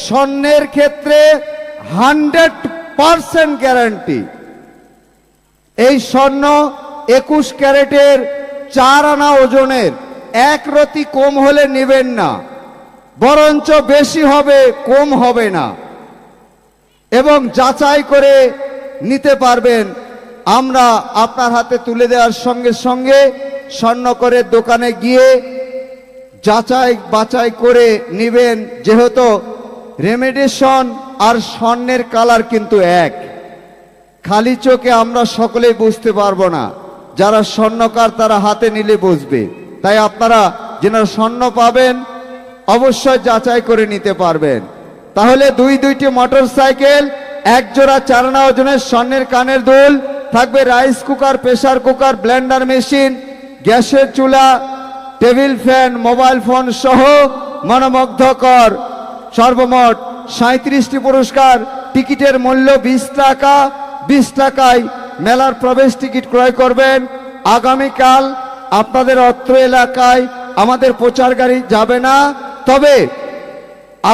স্বর্ণের ক্ষেত্রে 100% গ্যারান্টি। এই স্বর্ণ 21 ক্যারেটের 4 আনা ওজনের, এক রতি কম হলে নেবেন না, বরঞ্চ বেশি হবে, কম হবে না, এবং যাচাই করে নিতে পারবেন। আমরা আপনার হাতে তুলে দেওয়ার সঙ্গে সঙ্গে স্বর্ণকরের দোকানে গিয়ে যাচাই বাছাই করে নেবেন, যেহেতু রেমিডিশন আর স্বর্ণের কালার কিন্তু এক। খালি চোখে আমরা সকলেই বুঝতে পারবো না, যারা স্বর্ণকার তারা হাতে নিলে বুঝবে। তাই আপনারা যারা স্বর্ণ পাবেন অবশ্যই যাচাই করে নিতে পারবেন। তাহলে দুইটি মোটর সাইকেল, এক জোড়া 4 আনা ওজনের স্বর্ণের কানের দুল থাকবে, rice cooker, pressure cooker, Blender machine, গ্যাসের চুলা, টেবিল ফ্যান, মোবাইল ফোন সহ মনোমুগ্ধকর সর্বমোট 37টি পুরস্কার। টিকিটের মূল্য 20 টাকা। 20 টাকায় মেলার প্রবেশ টিকিট ক্রয় করবেন। আগামীকাল আপনাদের অত্র এলাকায় আমাদের প্রচার গাড়ি যাবে না, তবে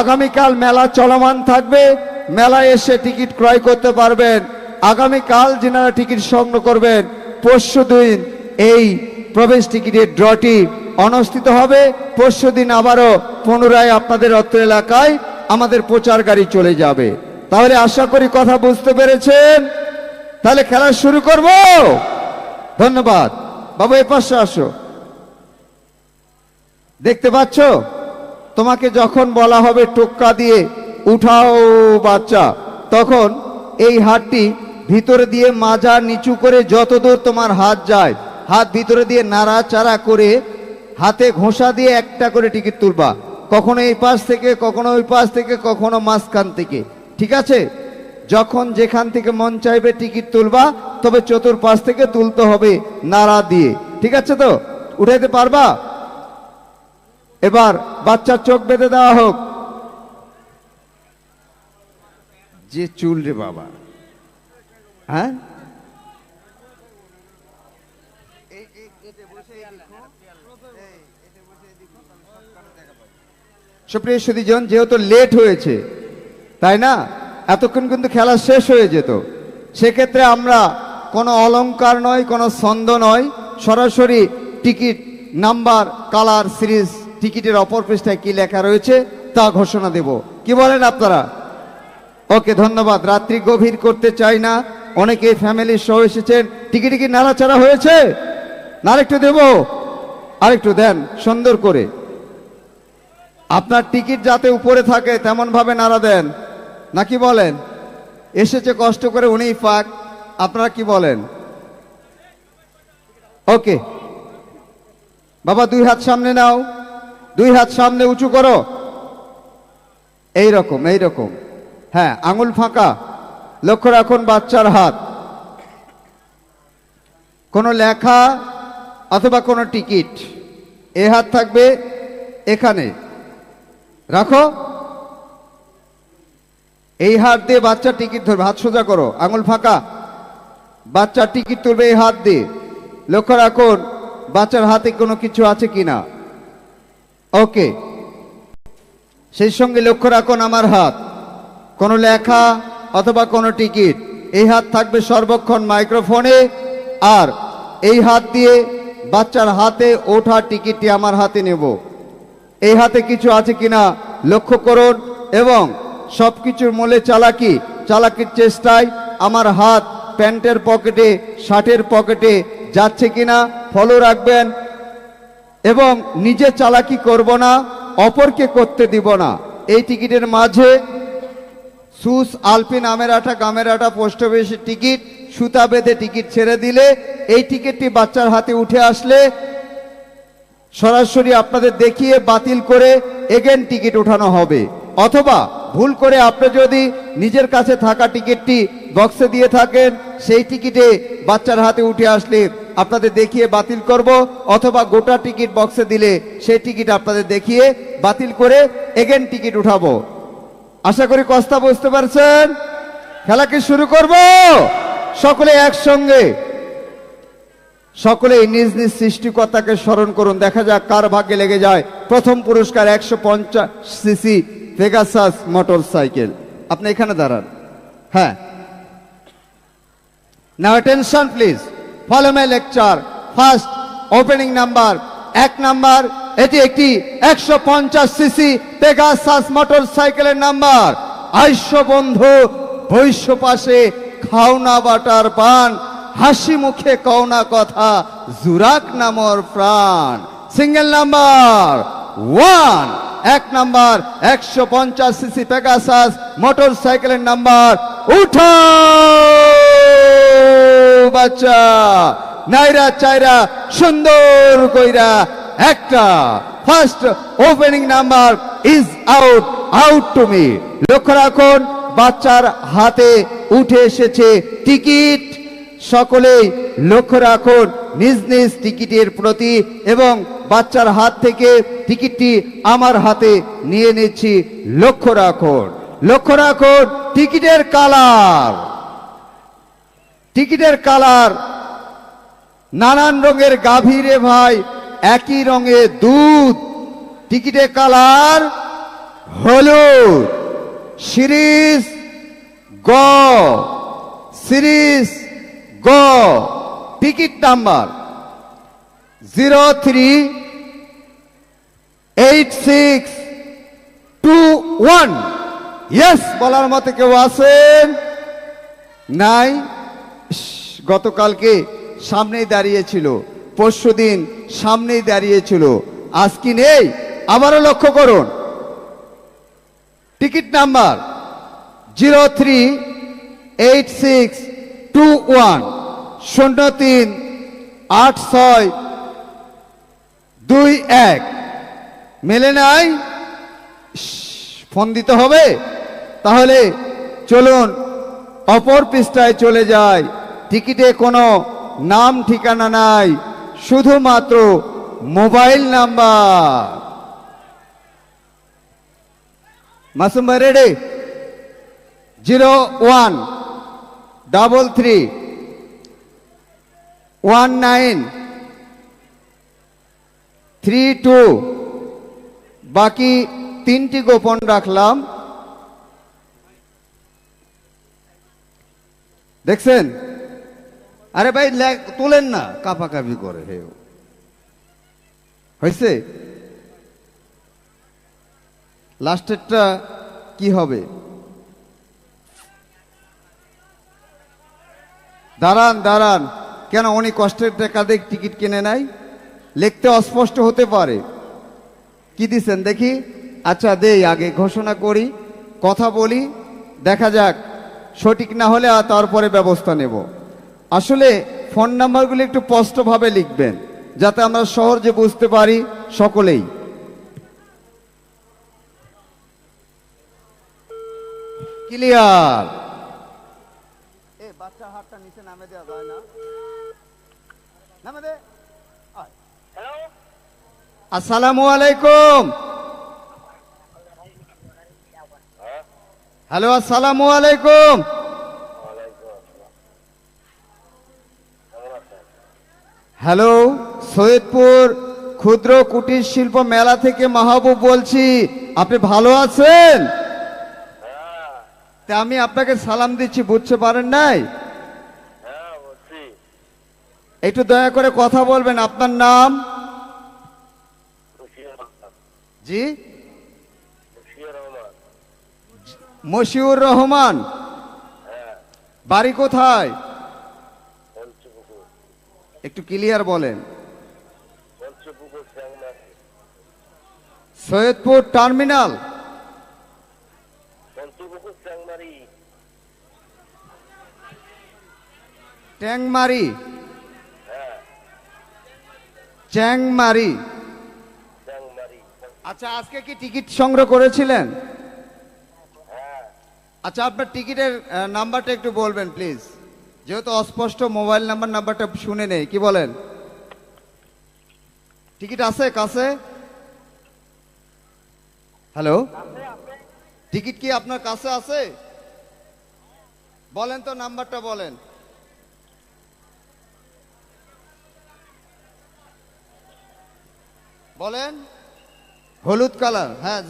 আগামীকাল মেলা চলমান থাকবে, মেলায় এসে টিকিট ক্রয় করতে পারবেন। আগামীকাল যিনারা টিকিট সংগ্রহ করবেন, পরশুদিন এই প্রবেশ টিকিটের ড্রটি অনুষ্ঠিত হবে। পরশুদিন আবারও পুনরায় আপনাদের অত্র এলাকায় আমাদের প্রচার গাড়ি চলে যাবে। তাহলে আশা করি কথা বুঝতে পেরেছেন। তাহলে খেলা শুরু করব। ধন্যবাদ। বাবু এ পাশে আসো। দেখতে পাচ্ছ, তোমাকে যখন বলা হবে টোক্কা দিয়ে উঠাও বাচ্চা, তখন এই হাতটি ভিতরে দিয়ে মাজা নিচু করে যতদূর তোমার হাত যায়, হাত ভিতরে দিয়ে নাড়াচাড়া করে হাতে ঘষা দিয়ে একটা করে টিকিট তুলবা। কখনো এই পাশ থেকে, কখনো ওই পাশ থেকে, কখনো মাঝখান থেকে। ঠিক আছে? যখন যেখান থেকে মন চাইবে টিকিট তুলবা, তবে চতুর্পাশ থেকে তুলতে হবে নাড়া দিয়ে। ঠিক আছে তো? উঠাইতে পারবা? এবার বাচ্চার চোখ বেঁধে দেওয়া হোক। যে চুল রে বাবা, হ্যাঁ সুপ্রিয় সুধীজন, যেহেতু লেট হয়েছে তাই না, এতক্ষণ কিন্তু খেলা শেষ হয়ে যেত। সেক্ষেত্রে আমরা কোনো অলংকার নয়, কোনো ছন্দ নয়, সরাসরি টিকিট নাম্বার, কালার, সিরিজ, টিকিটের অপর পৃষ্ঠায় কি লেখা রয়েছে তা ঘোষণা দেব। কি বলেন আপনারা? ওকে, ধন্যবাদ। রাত্রি গভীর করতে চাই না, অনেকে ফ্যামিলির সহ এসেছেন। টিকিটে কি নাড়াচাড়া হয়েছে? না আরেকটু দেব? আরেকটু দেন সুন্দর করে। আপনার টিকিট যাতে উপরে থাকে তেমন ভাবে নাড়া দেন, নাকি বলেন? এসেছে কষ্ট করে, উনিই পাক। আপনারা কি বলেন? ওকে বাবা, 2 হাত সামনে নাও, 2 হাত সামনে উঁচু করো, এইরকম এইরকম। হ্যাঁ, আঙুল ফাঁকা। লক্ষ্য রাখুন বাচ্চার হাত। কোনো লেখা অথবা কোনো টিকিট, এ হাত থাকবে এখানে, রাখো। এই হাত দিয়ে বাচ্চা টিকিট ধরবে। হাত সোজা করো, আঙুল ফাঁকা। বাচ্চা টিকিট তুলবে এই হাত দিয়ে। লক্ষ্য রাখুন বাচ্চার হাতে কোনো কিছু আছে কিনা। ওকে, সেই সঙ্গে লক্ষ্য রাখুন আমার হাত, কোনো লেখা অথবা কোনো টিকিট। এই হাত থাকবে সর্বক্ষণ মাইক্রোফোনে, আর এই হাত দিয়ে বাচ্চার হাতে ওঠা টিকিটটি আমার হাতে নেব। এই হাতে কিছু আছে কিনা লক্ষ্য করুন, এবং সবকিছুর মূলে চালাকির চেষ্টায় আমার হাত প্যান্টের পকেটে, শার্টের পকেটে যাচ্ছে কিনা ফলো রাখবেন, এবং নিজে চালাকি করব না, অপরকে করতে দিব না। এই টিকিটের মাঝে সুস, আলপিন, আমের আটা, গামের আটা, পোস্ট অফিসের টিকিট, সুতা বেঁধে টিকিট ছেড়ে দিলে এই টিকিটটি বাচ্চার হাতে উঠে আসলে সরাসরি আপনাদের দেখিয়ে বাতিল করে এগেন টিকিট ওঠানো হবে। অথবা ভুল করে আপনি যদি নিজের কাছে থাকা টিকিটটি বক্সে দিয়ে থাকেন, সেই টিকিটে বাচ্চার হাতে উঠে আসলে আপনাদের দেখিয়ে বাতিল করব, অথবা গোটা টিকিট বক্সে দিলে সেই টিকিট আপনাদের দেখিয়ে বাতিল করে এগেন টিকিট উঠাবো। আশা করি কথা বুঝতে পারছেন। খেলা কি শুরু করব? সকলে একসঙ্গে, সকলে নিজ নিজ সৃষ্টিকর্তাকে স্মরণ করুন। দেখা যাক কার ভাগ্যে লেগে যায় প্রথম পুরস্কার 150 সিসি পেগাসাস মোটরসাইকেল। আপনি এখানে দাঁড়ান। হ্যাঁ, now attention please, follow my lecture. First opening number, 1 number, এটি একটি 150 সিসি পেগাসাস মোটরসাইকেলের নাম্বার। আইস্য বন্ধু বৈশ্য পাশে খাওনা বাটার পান, হাসি মুখে কওনা কথা জুরাক নামর প্রাণ। Single number 1, 1 number 150 CC Pegasus মোটরসাইকেলের নাম্বার। উঠো বাচ্চা, নাইরা চাইরা সুন্দর কইরা একটা। First opening number is out, out to me. লক্ষ্য রাখুন, বাচ্চার হাতে উঠে এসেছে টিকিট। সকলেই লক্ষ্য রাখুন নিজ নিজ টিকিটের প্রতি, এবং বাচ্চার হাত থেকে টিকিটটি আমার হাতে নিয়ে নিচ্ছি। লক্ষ্য রাখুন, লক্ষ্য রাখুন টিকিটের কালার, টিকিটের কালার নানান রঙের গাভী রে ভাই, একই রঙে দুধ। টিকিটের কালার হলুদ। সিরিজ গ, সিরিজ গ। Ticket number 038621। ইয়েস বলার মতো কেউ আছেন? নাই। গতকালকে সামনেই দাঁড়িয়েছিল, পরশুদিন সামনেই দাঁড়িয়েছিল, আজ কি নেই? আবারও লক্ষ্য করুন, টিকিট নাম্বার 038621 038621। মেলে নাই? ফোন দিতে হবে। তাহলে চলুন অপর পৃষ্ঠায় চলে যায়। টিকিটে কোনো নাম ঠিকানা নাই, শুধুমাত্র মোবাইল নাম্বার। মাসুম ভাই রেডি? 01331932। বাকি 3টি গোপন রাখলাম। দেখছেন? আরে ভাই তোলেন না, কাপাকাপি করে। হে হয়েছে? লাস্টেরটা কি হবে? দাঁড়ান দাঁড়ান, কেন উনি কষ্টের টাকা দিয়ে টিকিট কিনে নাই? লিখতে অস্পষ্ট হতে পারে। কি দিচ্ছেন দেখি? আচ্ছা দেই, আগে ঘোষণা করি, কথা বলি, দেখা যাক। সঠিক না হলে তারপরে ব্যবস্থা নেব। আসলে ফোন নাম্বারগুলি একটু স্পষ্টভাবে লিখবেন, যাতে আমরা সহজে বুঝতে পারি সকলেই। ক্লিয়ার? এই বাচ্চার হাতটা নিচে নামে দেওয়া যায় না? নামে দে। হ্যালো, আসসালামু আলাইকুম। হ্যালো, আসসালামু আলাইকুম। হ্যালো, সৈয়দপুর ক্ষুদ্র কুটির শিল্প মেলা থেকে মাহবুব বলছি। আপনি ভালো আছেন? তা আমি আপনাকে সালাম দিচ্ছি, বুঝতে পারেন নাই? একটু দয়া করে কথা বলবেন। আপনার নাম? জি, মশিউর রহমান। বাড়ি কোথায়? একটু ক্লিয়ার বলেন। সৈয়দপুর টার্মিনাল। ট্যাংমারি, চ্যাংমারি। আচ্ছা, আজকে কি টিকিট সংগ্রহ করেছিলেন? আচ্ছা, আপনার টিকিটের নাম্বারটা একটু বলবেন প্লিজ, যেহেতু অস্পষ্ট মোবাইল নাম্বারটা শুনে নেই। কি বলেন? টিকিট আছে কাছে? হ্যালো, টিকিট কি আপনার কাছে আছে? বলেন তো, নাম্বারটা বলেন। বলেন। হলুদ কালার, হ্যাঁ।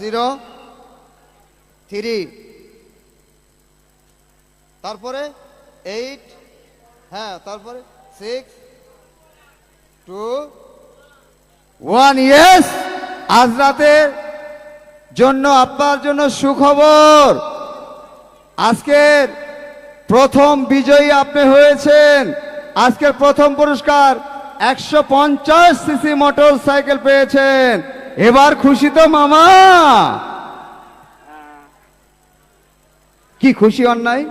3, তারপরে 8, হ্যাঁ তারপরে 6, 2, 1। ইয়েস, আজ রাতের জন্য আপনার জন্য সুখবর, আজকের প্রথম বিজয়ী আপনি হয়েছেন। আজকের প্রথম পুরস্কার 150 সিসি মোটর সাইকেল পেয়েছেন। এবার খুশি তো মামা? কি খুশি হন নাই?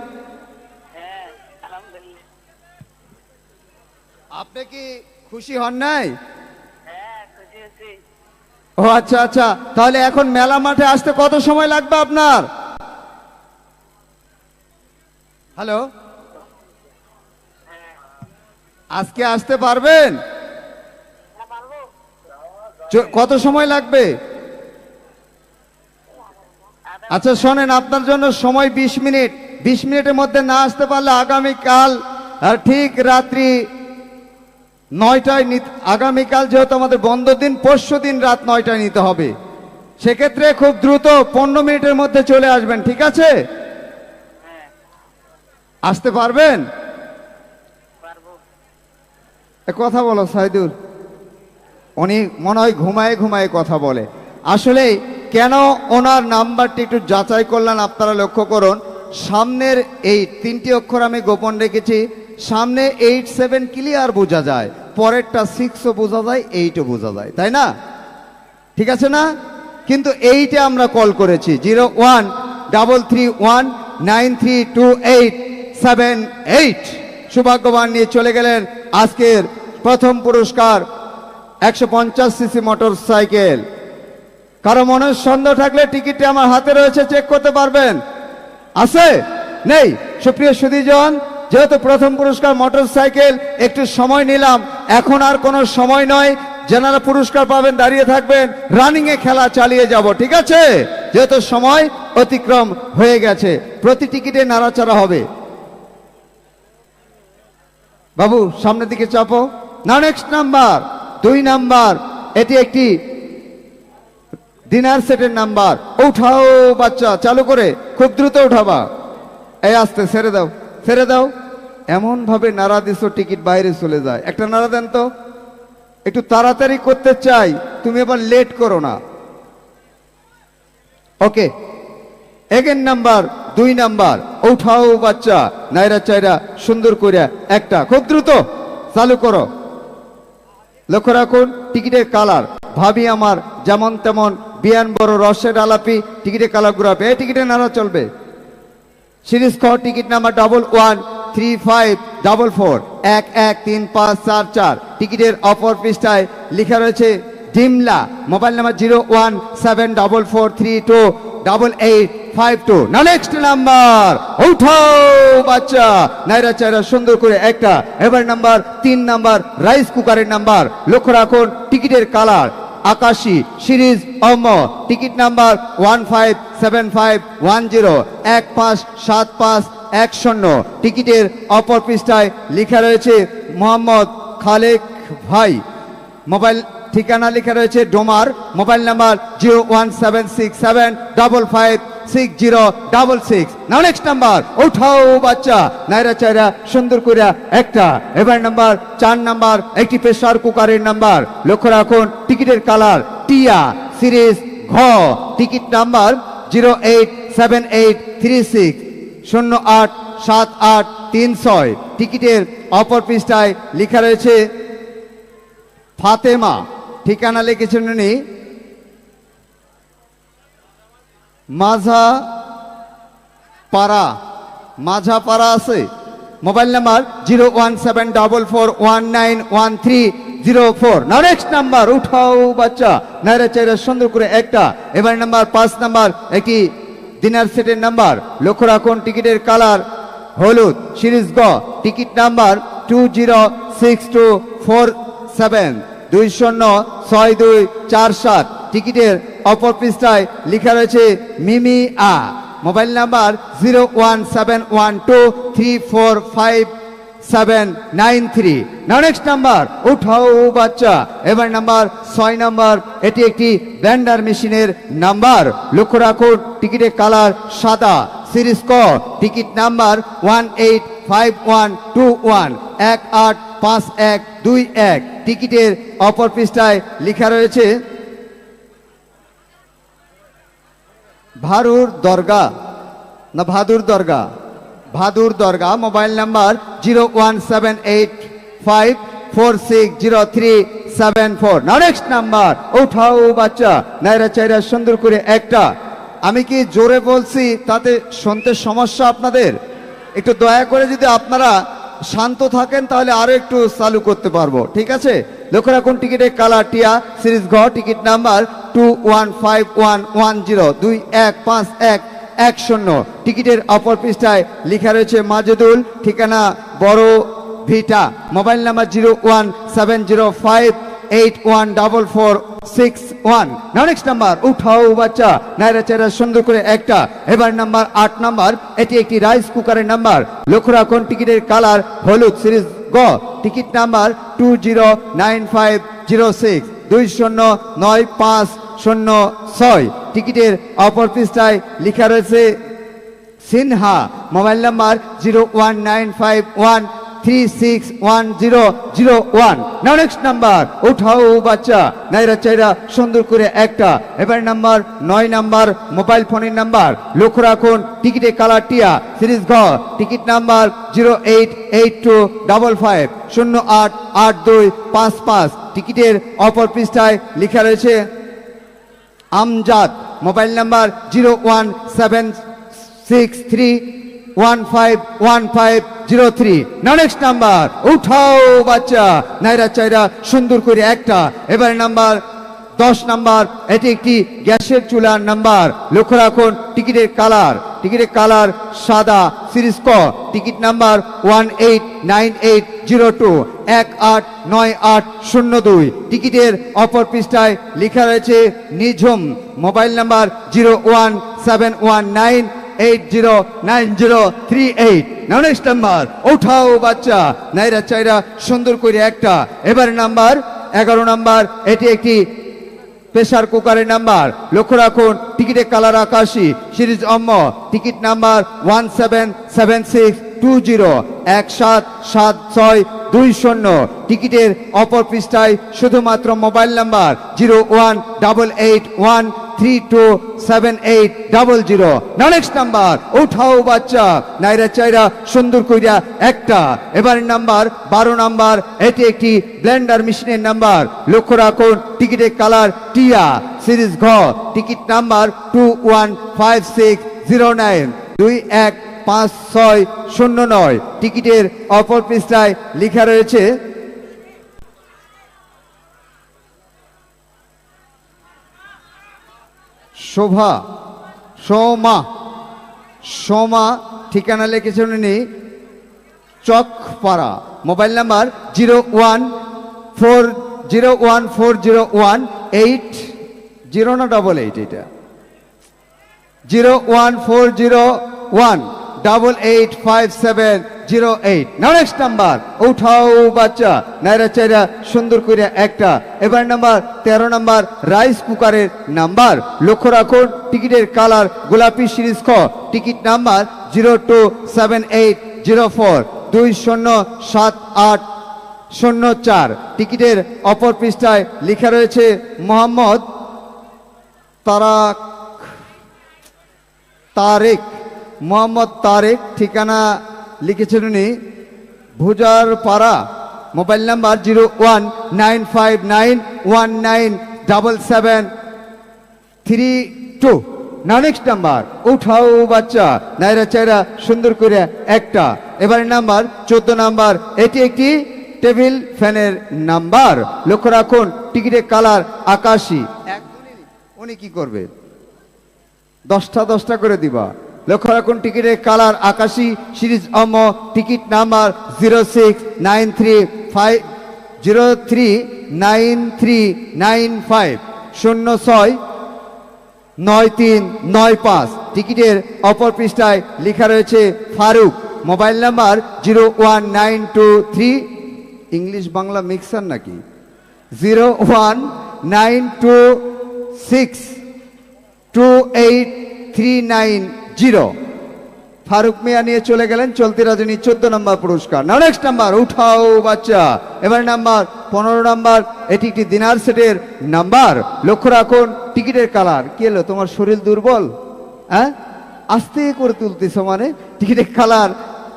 আপনি কি খুশি হন নাই? ও আচ্ছা আচ্ছা, তাহলে এখন মেলা মাঠে আসতে কত সময় লাগবে আপনার? হ্যালো, আজকে আসতে পারবেন? কত সময় লাগবে? আচ্ছা শোনেন, আপনার জন্য সময় 20 মিনিট। 20 মিনিটের মধ্যে না আসতে পারলে আগামীকাল ঠিক রাত্রি 9টায়, আগামীকাল যেহেতু আমাদের বন্ধ দিন, পরশু দিন রাত 9টায় নিতে হবে। সেক্ষেত্রে খুব দ্রুত 15 মিনিটের মধ্যে চলে আসবেন, ঠিক আছে? আসতে পারবেন? কথা বলো সাইদুল, উনি মনে হয় ঘুমায় ঘুমায় কথা বলে। আসলে কেন ওনার নাম্বারটি একটু যাচাই করলেন আপনারা লক্ষ্য করুন। সামনের এই 3টি অক্ষর আমি গোপন রেখেছি। সামনে 8, 7 ক্লিয়ার বোঝা যায়, পরেরটা 6ও বোঝা যায়, 8ও বোঝা যায়, তাই না? ঠিক আছে না? কিন্তু 8-এ আমরা কল করেছি 0133193287 সৌভাগ্যবান নিয়ে চলে গেলেন আজকের প্রথম পুরস্কার 150 সিসি মোটর সাইকেল। কারো মনে সন্দেহ থাকলে টিকিটটি আমার হাতে রয়েছে, চেক করতে পারবেন। আছে? নেই? সুপ্রিয় সুধীজন, যেহেতু প্রথম পুরস্কার মোটর সাইকেল, একটু সময় নিলাম। এখন আর কোনো সময় নয়, যারা পুরস্কার পাবেন দাঁড়িয়ে থাকবেন, রানিং এ খেলা চালিয়ে যাব, ঠিক আছে? যেহেতু সময় অতিক্রম হয়ে গেছে, প্রতি টিকিটে নাড়াচাড়া হবে। বাবু সামনের দিকে চাপো না। নেক্সট নাম্বার 2 নাম্বার, এটি একটি ডিনার সেটের নাম্বার। উঠাও বাচ্চা, চালু করে খুব দ্রুত উঠাবা। এই আস্তে, ছেড়ে দাও, ছেড়ে দাও। এমন ভাবে নাড়া দিছো টিকিট বাইরে চলে যায়। একটা নাড়া দেন তো, একটু তাড়াতাড়ি করতে চাই, তুমি এবার লেট করো না। ওকে, এগেন নাম্বার 2 নাম্বার। উঠাও বাচ্চা, নাইরা চাইরা সুন্দর করে একটা, খুব দ্রুত চালু করো। লক্ষ্য রাখুন টিকিটের কালার, ভাবি আমার যেমন তেমন, বিয়ান বড় রসের আলাপি, টিকিটের কালার ঘুরাবে। এই টিকিটে নাড়া চলবে। সিরিজ খ টিকিট নাম্বার 113544 113544। টিকিটের অপর পৃষ্ঠায় লেখা রয়েছে ডিমলা। Mobile number 0174328852। না নেক্সট নাম্বার, উঠাও বাচ্চা, নাইরা চাইরা সুন্দর করে একটা। এবার নাম্বার 3 নাম্বার, রাইস কুকারের নাম্বার। লক্ষ্য রাখুন টিকিটের কালার আকাশী। সিরিজ অম, টিকিট নাম্বার 157510 157510। টিকিটের অপর পৃষ্ঠায় লেখা রয়েছে মোহাম্মদ খালেক ভাই। মোবাইল ঠিকানা লেখা রয়েছে Domar. Mobile number 01767556066। Now next number, উঠাও বাচ্চা, নাইরা চাইরা সুন্দর করে একটা। এবার নাম্বার 4 নাম্বার, একটি প্রেসার কুকারের নাম্বার। লক্ষ্য রাখুন টিকিটের কালার টিয়া। সিরিজ ঘ, টিকিট নাম্বার 087836087836। টিকিটের অপর পৃষ্ঠায় লেখা রয়েছে ফাতেমা। ঠিকানা লিখেছেন উনি মাঝাপাড়া আছে। Mobile number 01744191304। নাও নেক্সট নাম্বার, উঠাও বাচ্চা, নাইরা চাইরা সুন্দর করে একটা। এবার নাম্বার 5 নাম্বার, একটি ডিনার সেটের নাম্বার। লক্ষ্য রাখুন টিকিটের কালার হলুদ। সিরিজ গ, টিকিট নাম্বার 206247 206247। টিকিটের অপর পৃষ্ঠায় লেখা রয়েছে মিমি আ। Mobile number 6793। Now next number উঠাও বাচ্চা। এবার নাম্বার 6 নাম্বার, এটি একটি ব্লেন্ডার মেশিনের নাম্বার। লক্ষ্য রাখুন টিকিটের কালার সাদা, সিরিজ ক, টিকিট নাম্বার 185121 185121। টিকিটের অপর পৃষ্ঠায় লেখা রয়েছে ভারুর দরগা না ভাদুর দরগা, ভাদুর দরগা। Mobile number 01785460374। Now next number উঠাও বাচ্চা। নাইরা চাইরা সুন্দর করে একটা। আমি কি জোরে বলছি তাতে শুনতে সমস্যা আপনাদের? একটু দয়া করে যদি আপনারা শান্ত থাকেন তাহলে আরো একটু চালু করতে পারবো, ঠিক আছে? লক্ষ্য রাখুন টিকিটের কালার টিয়া, সিরিজ ঘ, টিকিট নাম্বার 215110। টিকিটের অপর পৃষ্ঠায় লেখা রয়েছে মাজেদুল, ঠিকানা বড় ভিটা। Mobile number 01705814461। Now next number উঠাও বাচ্চা। নাইরা চেরা সুন্দর করে একটা। এবার নাম্বার 8 নাম্বার, এটি একটি রাইস কুকারের নাম্বার। লক্ষ্য রাখুন টিকিটের কালার হলুদ, সিরিজ গ, টিকিট নাম্বার 209506 209506। টিকিটের অপর পৃষ্ঠায় লেখা রয়েছে Sinha. Mobile number 01951361001। Now next number উঠাও বাচ্চা। নাইরা চাইরা সুন্দর করে একটা। এবার নাম্বার 9 নাম্বার, মোবাইল ফোনের নাম্বার। লক্ষ্য রাখুন টিকিটের কালার টিয়া, সিরিজ ঘ, টিকিট নাম্বার 08825088255। টিকিটের অপর পৃষ্ঠায় লেখা রয়েছে Amjad. Mobile number 01763151503। Now next number উঠাও বাচ্চা। নাইরা চাইরা সুন্দর করে একটা। এবার নাম্বার 10 নাম্বার, এটি একটি গ্যাসের চুলার নাম্বার। লক্ষ্য রাখুন টিকিটের কালার সাদা, সিরিজ ক, টিকিট নাম্বার 189802 189802। টিকিটের অপর পৃষ্ঠায় লেখা রয়েছে Nijhum. Mobile number 01719809038। Now next number উঠাও বাচ্চা। নাইরা চাইরা সুন্দর করে একটা। এবার নাম্বার 11 নাম্বার, এটি একটি প্রেসার কুকারের নাম্বার। লক্ষ্য রাখুন টিকিটের কালার আকাশী, সিরিজ অম্ম, টিকিট নাম্বার 177620 177620। টিকিটের অপর পৃষ্ঠায় শুধুমাত্র মোবাইল নাম্বার 01881327800। নাও নেক্সট নাম্বার উঠাও বাচ্চা। নাইরা চাইরা সুন্দর কইরা একটা। এবার নাম্বার 12 নাম্বার, এটি একটি ব্লেন্ডার মেশিনের নাম্বার। লক্ষ্য রাখুন টিকিটের কালার টিয়া, সিরিজ ঘ, টিকিট নাম্বার 215609 215609। টিকিটের অপর পৃষ্ঠায় লেখা রয়েছে শোভা, সোমা। ঠিকানা লিখেছেন উনি চকপাড়া। মোবাইল নাম্বার 0140180 না 88, এটা 01401885708। নাও নেক্সট নাম্বার উঠাও বাচ্চা। নাইরা চাইরা সুন্দর করে একটা। এবার নাম্বার 13 নাম্বার, রাইস কুকারের নাম্বার। লক্ষ্য রাখুন টিকিটের কালার গোলাপি, সিরিজ খ, টিকিট নাম্বার 027804 207804। টিকিটের অপর পৃষ্ঠায় লেখা রয়েছে মোহাম্মদ তারেক। ঠিকানা লিখেছেন উনি ভুজার পাড়া। Mobile number 01959197732। নাও নেক্সট নাম্বার উঠাও বাচ্চা। নাইরা চাইরা সুন্দর করে একটা। এবারে নাম্বার 14 নাম্বার, এটি একটি টেবিল ফ্যানের নাম্বার। লক্ষ্য রাখুন টিকিটের কালার আকাশী। উনি কি করবে 10টা করে দিবা। লক্ষ্য রাখুন টিকিটের কালার আকাশী, সিরিজ অম, টিকিট নাম্বার 039395 069395। টিকিটের অপর পৃষ্ঠায় লেখা রয়েছে Faruk. Mobile number 01923, English Bangla mixer নাকি, 019262839 ফারুক মিয়া নিয়ে চলে গেলেন চলতি রাজনী 14 নম্বর পুরস্কার। নাও নেক্সট নাম্বার, উঠাও বাচ্চা। এবার নাম্বার 15 নাম্বার, এটি একটি ডিনার সেটের নাম্বার। লক্ষ্য রাখুন টিকিটের কালার। কি হলো, তোমার শরীর দুর্বল? হ্যাঁ, আস্তে করে তুলতেছ মানে। টিকিটের কালার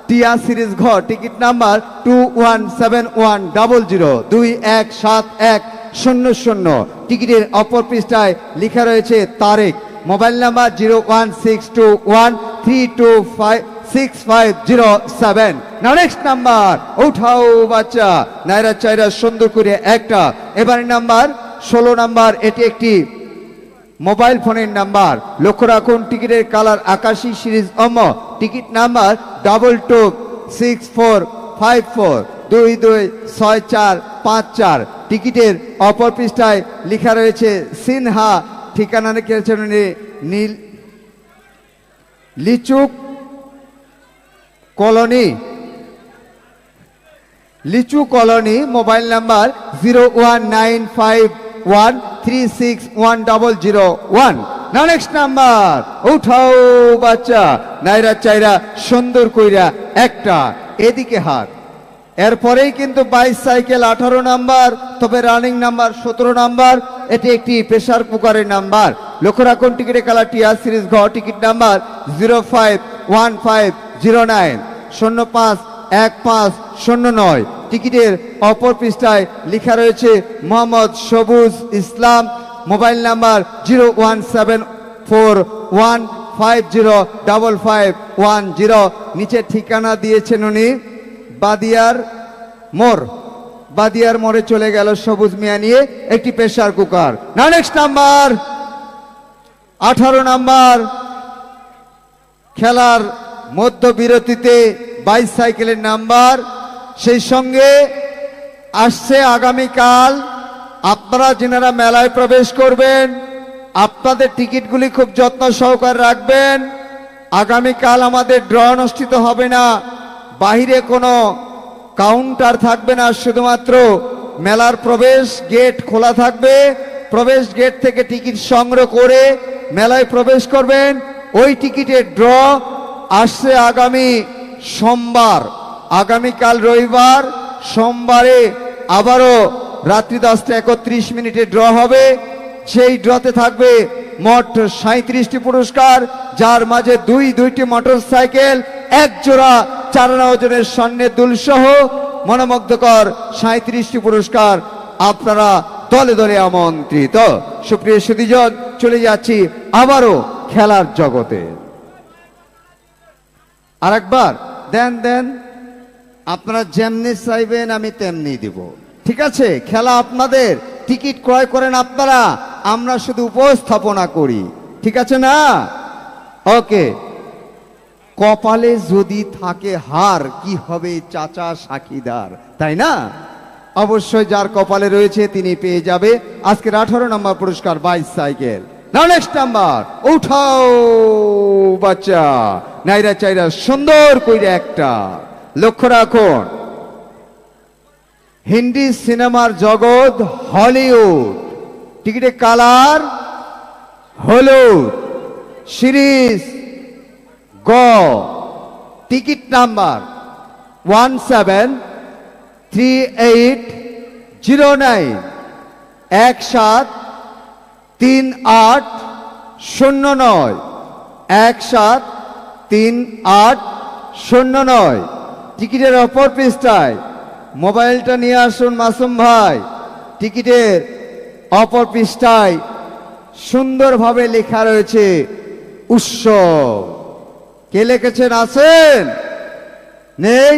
টিয়া সিরিজ ঘ, টিকিট নাম্বার 217100217100। টিকিটের অপর পৃষ্ঠায় লেখা রয়েছে তারিখ। Mobile number 01621326507। নাও নেক্সট নাম্বার, উঠাও বাচ্চা। নাইরা চাইরা সুন্দর করে একটা। এবারে নাম্বার 16 নাম্বার, এটি একটি মোবাইল ফোনের নাম্বার। লক্ষ্য রাখুন টিকিটের কালার আকাশী সিরিজ অম, টিকিট নাম্বার 226454226454। টিকিটের অপর পৃষ্ঠায় লেখা রয়েছে সিনহা, ঠিকানা লিখেছেন নীল লিচুক কলোনি, লিচু colony. Mobile number 01951361001। Now next number, উঠাও বাচ্চা। নাইরা চাইরা সুন্দর কইরা একটা। এদিকে হাত। এরপরেই কিন্তু 22 সাইকেল 18 নাম্বার, তবে রানিং নাম্বার 17 নাম্বার। এটি একটি প্রেসার কুকারের নাম্বার। লক্ষ্য রাখুন টিকিটের কালার টিয়া সিরিজ ঘ, টিকিট নাম্বার 051509051509। টিকিটের অপর পৃষ্ঠায় লেখা রয়েছে মোহাম্মদ সবুজ ইসলাম। Mobile number 01741505510। নিচে ঠিকানা দিয়েছেন উনি বাদিয়ার মোড়। বাদিয়ার মোড়ে চলে গেল সবুজ মিয়া নিয়ে একটি প্রেসার কুকার। না নেক্সট নাম্বার 18 নাম্বার, খেলার মধ্য বিরতিতে 22 সাইকেলের নাম্বার। সেই সঙ্গে আসছে আগামীকাল আপনারা যেনারা মেলায় প্রবেশ করবেন আপনাদের টিকিটগুলি খুব যত্ন সহকারে রাখবেন। আগামীকাল আমাদের ড্র অনুষ্ঠিত হবে না, বাহিরে কোনো কাউন্টার থাকবে না, শুধুমাত্র মেলার প্রবেশ গেট খোলা থাকবে। প্রবেশ গেট থেকে টিকিট সংগ্রহ করে মেলায় প্রবেশ করবেন। ওই টিকিটের ড্র আসছে আগামী সোমবার, আগামীকাল রবিবার, সোমবারে আবারও রাত্রি 10:31 ড্র হবে। সেই ড্রতে থাকবে মোট 37টি পুরস্কার, যার মাঝে দুইটি মোটর সাইকেল, এক জোড়া 4 আনা ওজনের স্বর্ণের দুল সহ মনোমুগ্ধকর 37টি পুরস্কার আপনারা দলে দলে আমন্ত্রিত। সুপ্রিয় সুধীজন, চলে যাচ্ছি আবারও খেলার জগতে। আরেকবার দেন, আপনারা যেমনি চাইবেন আমি তেমনি দিব, ঠিক আছে? খেলা আপনাদের, টিকিট ক্রয় করেন আপনারা, আমরা শুধু উপস্থাপনা করি, ঠিক আছে না? ওকে। কপালে যদি থাকে হার কি হবে চাচা সাক্ষীদার, তাই না? অবশ্যই যার কপালে রয়েছে তিনি পেয়ে যাবে আজকের 18 নম্বর পুরস্কার 22 সাইকেল। নাও নেক্সট নাম্বার, উঠাও বাচ্চা। নাইরা চাইরা সুন্দর কইরা একটা। লক্ষ্য রাখুন হিন্দি সিনেমার জগৎ হলিউড, টিকিটের কালার হলুদ, সিরিজ গ, টিকিট নাম্বার 173809 173809 173809। টিকিটের অপর পৃষ্ঠায় মোবাইলটা নিয়ে আসুন মাসুম ভাই। টিকিটের অপর পৃষ্ঠায় সুন্দরভাবে লেখা রয়েছে উৎসব। কে লিখেছেন আছেন? নেই?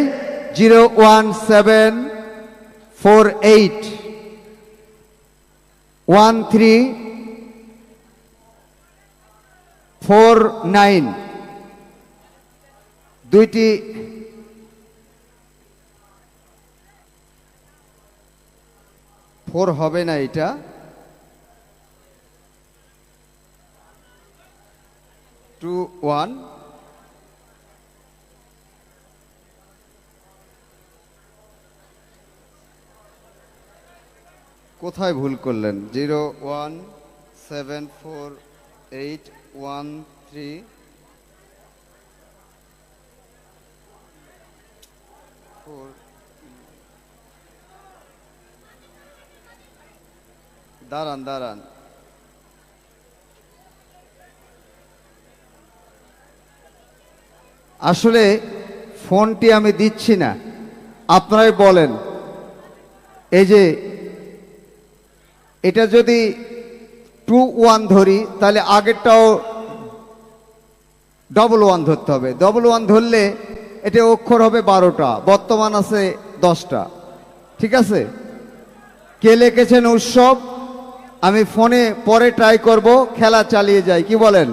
017481349। দুইটি ফোর হবে না, এটা 21 কোথায় ভুল করলেন? 0174813 দাঁড়ান দাঁড়ান, আসলে ফোনটি আমি দিচ্ছি না, আপনারাই বলেন। এই যে এটা যদি 21 ধরি তাহলে আগেরটাও 11 ধরতে হবে। 11 ধরলে এটা অক্ষর হবে 12টা, বর্তমান আছে 10টা। ঠিক আছে? কে লিখেছেন উৎসব? আমি ফোনে পরে ট্রাই করব, খেলা চালিয়ে যাই, কি বলেন?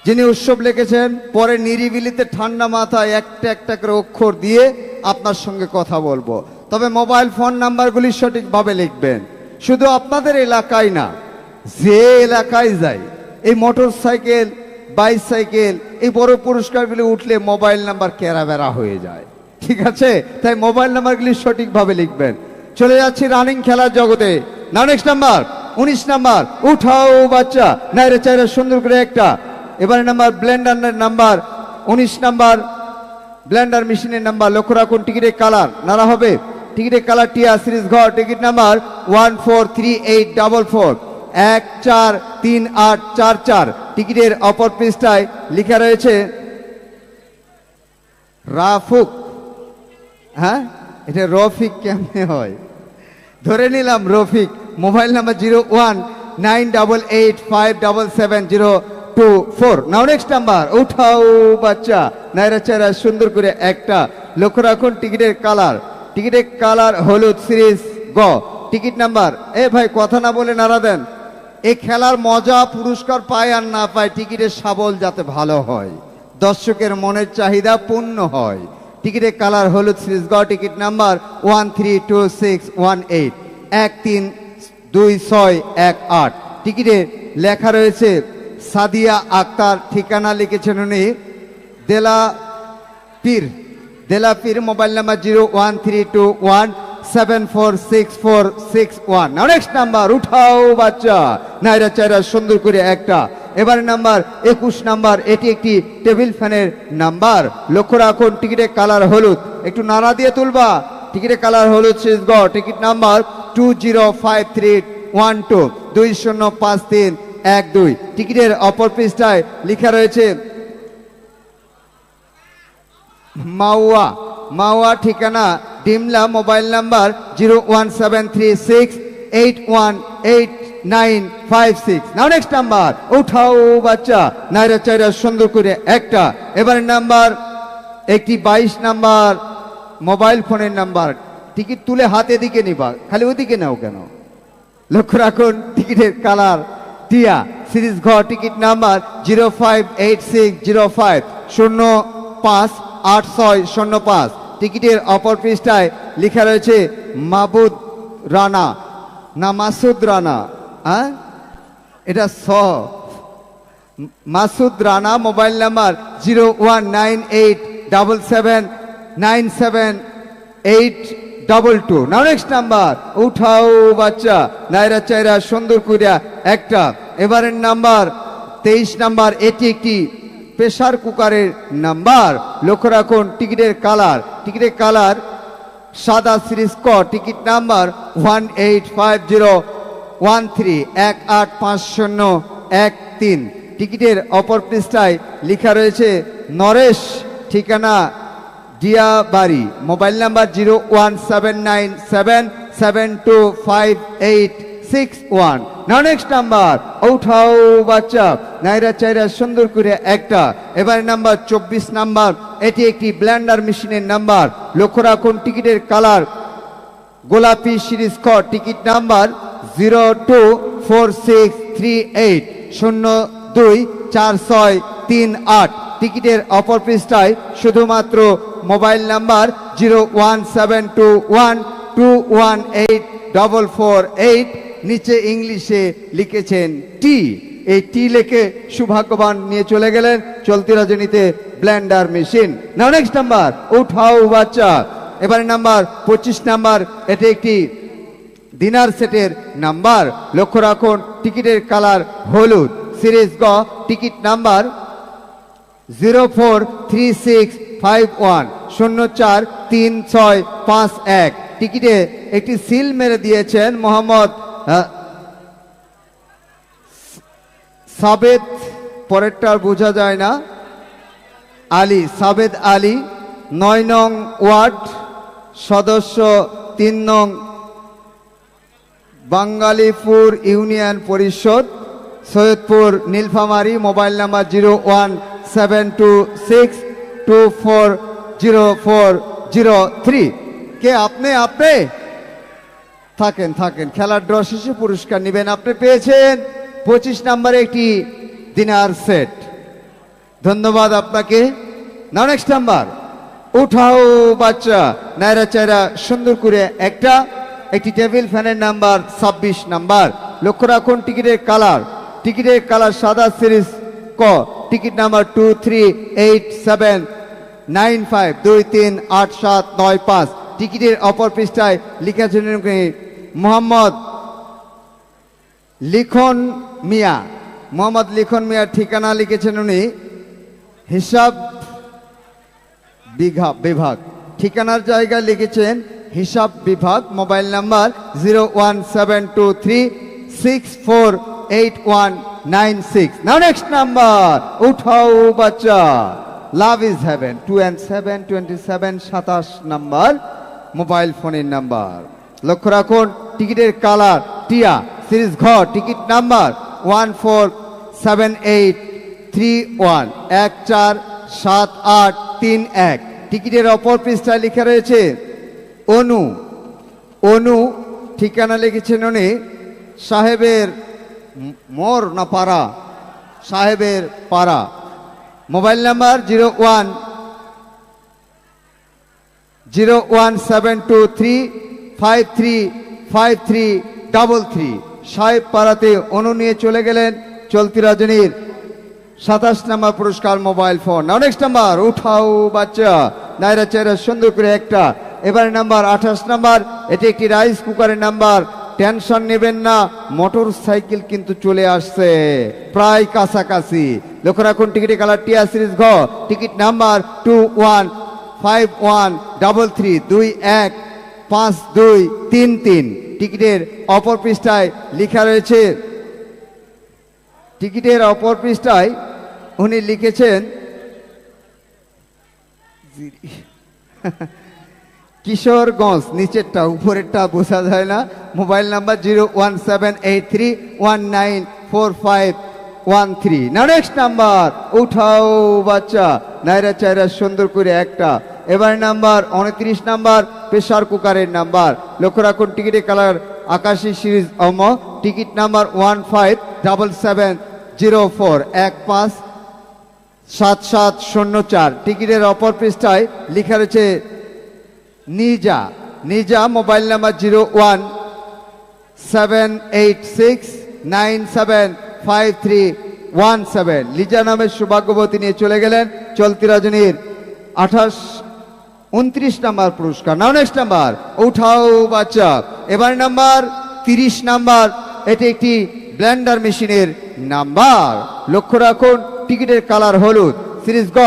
যিনি উৎসব লিখেছেন পরে নিরিবিলিতে ঠান্ডা মাথায় একটা একটা করে অক্ষর দিয়ে আপনার সঙ্গে কথা বলবো। তবে মোবাইল ফোন নাম্বারগুলি সঠিকভাবে লিখবেন। শুধু আপনাদের এলাকায় না, যে এলাকায় যাই, এই মোটর সাইকেল বাইসাইকেল এই বড় পুরস্কারগুলি উঠলে মোবাইল নাম্বার কেরাবেরা হয়ে যায়। ঠিক আছে? তাই মোবাইল নাম্বারগুলি সঠিকভাবে লিখবেন। চলে যাচ্ছি রানিং খেলার জগতে। নাও নেক্সট নাম্বার 19 নাম্বার, উঠাও বাচ্চা, নাইরে চাইরে সুন্দর করে একটা। এবারে নাম্বার ব্লেন্ডারের নাম্বার 19 নাম্বার, ব্লেন্ডার মেশিনের নাম্বার। লক্ষ্য রাখুন টিকিটের কালার নাড়া হবে। টিকিটের কালার টিয়া সিরিজ ঘর, টিকিট নাম্বার 143844 143844। টিকিটের অপর পৃষ্ঠায় লেখা রয়েছে রাফুক। হ্যাঁ, এটা রফিক কেমনে হয়? ধরে নিলাম Rafiq. Mobile number 019885777024। Now next number, উঠাও বাচ্চা, নাইরা চাইরা সুন্দর করে একটা। লক্ষ্য রাখুন টিকিটের কালার, টিকিটের কালার হলুদ সিরিজ গ। টিকিট নাম্বার, এ ভাই কথা না বলে নাড়া দেন। এই খেলার মজা পুরস্কার পায় আর না পায়, টিকিটের সাবল যাতে ভালো হয়, দর্শকের মনের চাহিদা পূর্ণ হয়। টিকিটের কালার হলুদ সিরিজ গ। Ticket number 132618 132618। টিকিটে লেখা রয়েছে সাদিয়া আক্তার, ঠিকানা লিখেছেন উনি দেলাপীর। দেলাপীর, মোবাইল নাম্বার 01321746461। নাও নেক্সট নাম্বার, উঠাও বাচ্চা, নাইরা চাইরা সুন্দর করে একটা। এবারে নাম্বার 21 নাম্বার, এটি একটি টেবিল ফ্যানের নাম্বার। লক্ষ্য রাখুন টিকিটের কালার হলুদ, একটু নাড়া দিয়ে তুলবা। টিকিটের কালার হলুদ সিরিজ গ। Ticket number 205312 205312। টিকিটের অপর পৃষ্ঠায় লেখা রয়েছে মাওয়া। মাওয়া, ঠিকানা ডিমলা, মোবাইল নাম্বার 01736818956। নাও নেক্সট নাম্বার, উঠাও বাচ্চা, নাইরা চাইরা সুন্দর করে একটা। এবারে নাম্বার একটি 22 নাম্বার, মোবাইল ফোনের নাম্বার। টিকিট তুলে হাতে দিকে নিবা, খালি ওদিকে নাও কেন? লক্ষ্য রাখুন টিকিটের কালার টিয়া সিরিজ ঘ। Ticket number 058605 058605। টিকিটের অপর পৃষ্ঠায় লেখা রয়েছে মাবুদ রানা না মাসুদ রানা? হ্যাঁ, এটা স Masud Rana. Mobile number 01987977822। Now next number, উঠাও বাচ্চা, নাইরা চাইরা সুন্দর করিয়া একটা। এবারের নাম্বার 23 নাম্বার, এটি একটি প্রেসার কুকারের নাম্বার। লক্ষ্য রাখুন টিকিটের কালার, টিকিটের কালার সাদা সিরিজ ক। Ticket number 185013 185013। টিকিটের অপর পৃষ্ঠায় লেখা রয়েছে নরেশ, ঠিকানা Diabari. Mobile number 01797725861। Now next number, উঠাও বাচ্চা, নাইরা চাইরা সুন্দর করে একটা। এবার নাম্বার 24 নাম্বার, এটি একটি ব্লেন্ডার মেশিনের নাম্বার। লক্ষ্য রাখুন টিকিটের কালার গোলাপি সিরিজ খ। Ticket number 024638 024638। টিকিটের অপর পৃষ্ঠায় শুধুমাত্র মোবাইল নাম্বার 01721218448। নিচে ইংলিশে লিখেছেন টি। এই টি লিখে সৌভাগ্যবান নিয়ে চলে গেলেন চলতি রজনীতে ব্লেন্ডার মেশিন। নাও নেক্সট নাম্বার, উঠাও বাচ্চা। এবারে নাম্বার 25 নাম্বার, এটি একটি ডিনার সেটের নাম্বার লক্ষ্য রাখুন, টিকিটের কালার হলুদ। সিরিজ গ, টিকিট নাম্বার 043651 টিকিটে একটি সিল মেরে দিয়েছেন মোহাম্মদ সাবেদ, পরেরটা বোঝা যায় না, আলী, সাবেদ আলী, ৯ নং ওয়ার্ড সদস্য, ৩ নং বাঙ্গালীপুর ইউনিয়ন পরিষদ, সৈয়দপুর, নীলফামারী। Mobile number 01726240403। কে আপনি? থাকেন খেলার ড্র শেষে পুরস্কার নেবেন। আপনি পেয়েছেন 25 নম্বরে একটি ডিনার সেট। ধন্যবাদ আপনাকে। নাও নেক্সট নাম্বার, উঠাও বাচ্চা, নাইরা চাইরা সুন্দর করে একটি টেবিল ফ্যানের নাম্বার 26 নাম্বার লক্ষ্য রাখুন, টিকিটের কালার সাদা। সিরিজ ক, টিকিট নাম্বার 238795238795। টিকিটের অপর পৃষ্ঠায় লিখেছেন মোহাম্মদ লিখন মিয়া। ঠিকানা লিখেছেন উনি হিসাব বিভাগ, ঠিকানার জায়গায় লিখেছেন হিসাব বিভাগ। Mobile number 01723648196। নাও নেক্সট নাম্বার, উঠাও বাচ্চা, love is haven 2 and 7 27 27 number mobile ফোনের নাম্বার লক্ষ্য রাখুন, টিকিটের কালার টিয়া। সিরিজ ঘ, টিকিট নাম্বার 147831 147831। টিকিটের অপর পৃষ্ঠায় লেখা রয়েছে অনু, ঠিকানা লিখেছেন উনি সাহেবের মোর না পাড়া, সাহেবের পাড়া। Mobile number 01723535333। সাহেব পাড়াতে অনু নিয়ে চলে গেলেন চলতি রজনীর 27 নম্বর পুরস্কার মোবাইল ফোন। নাও নেক্সট নাম্বার, উঠাও বাচ্চা, নাইরা চাইরা সুন্দর করে একটা। এবারে নাম্বার 28 নাম্বার, এটি একটি রাইস কুকারের নাম্বার। টেনশন নেবেন না, মোটর সাইকেল কিন্তু চলে আসছে প্রায় কাছাকাছি। লক্ষ্য রাখুন, টিকিটের কালার টিয়া। সিরিজ ঘ, টিকিট নাম্বার 215133215233। টিকিটের অপর পৃষ্ঠায় লেখা রয়েছে, উনি লিখেছেন কিশোরগঞ্জ, নিচেরটা, উপরেরটা বোঝা যায় না। Mobile number 01783194513। না নেক্সট নাম্বার, উঠাও বাচ্চা, নাইরা চাইরা সুন্দর করে একটা। এবার নাম্বার 29 নাম্বার, প্রেসার কুকারের নাম্বার লক্ষ্য রাখুন, টিকিটের কালার আকাশী। সিরিজ অম, টিকিট নাম্বার 157704157704। টিকিটের অপর পৃষ্ঠায় লেখা রয়েছে নিজা। Mobile number 01786975317। লিজা নামের সৌভাগ্যবতী নিয়ে চলে গেলেন চলতি রজনীর 29 নাম্বার পুরস্কার। নাও নেক্সট নাম্বার, উঠাও বাচ্চা। এবার নাম্বার 30 নাম্বার, এটি একটি ব্লেন্ডার মেশিনের নাম্বার লক্ষ্য রাখুন, টিকিটের কালার হলুদ। সিরিজ গ,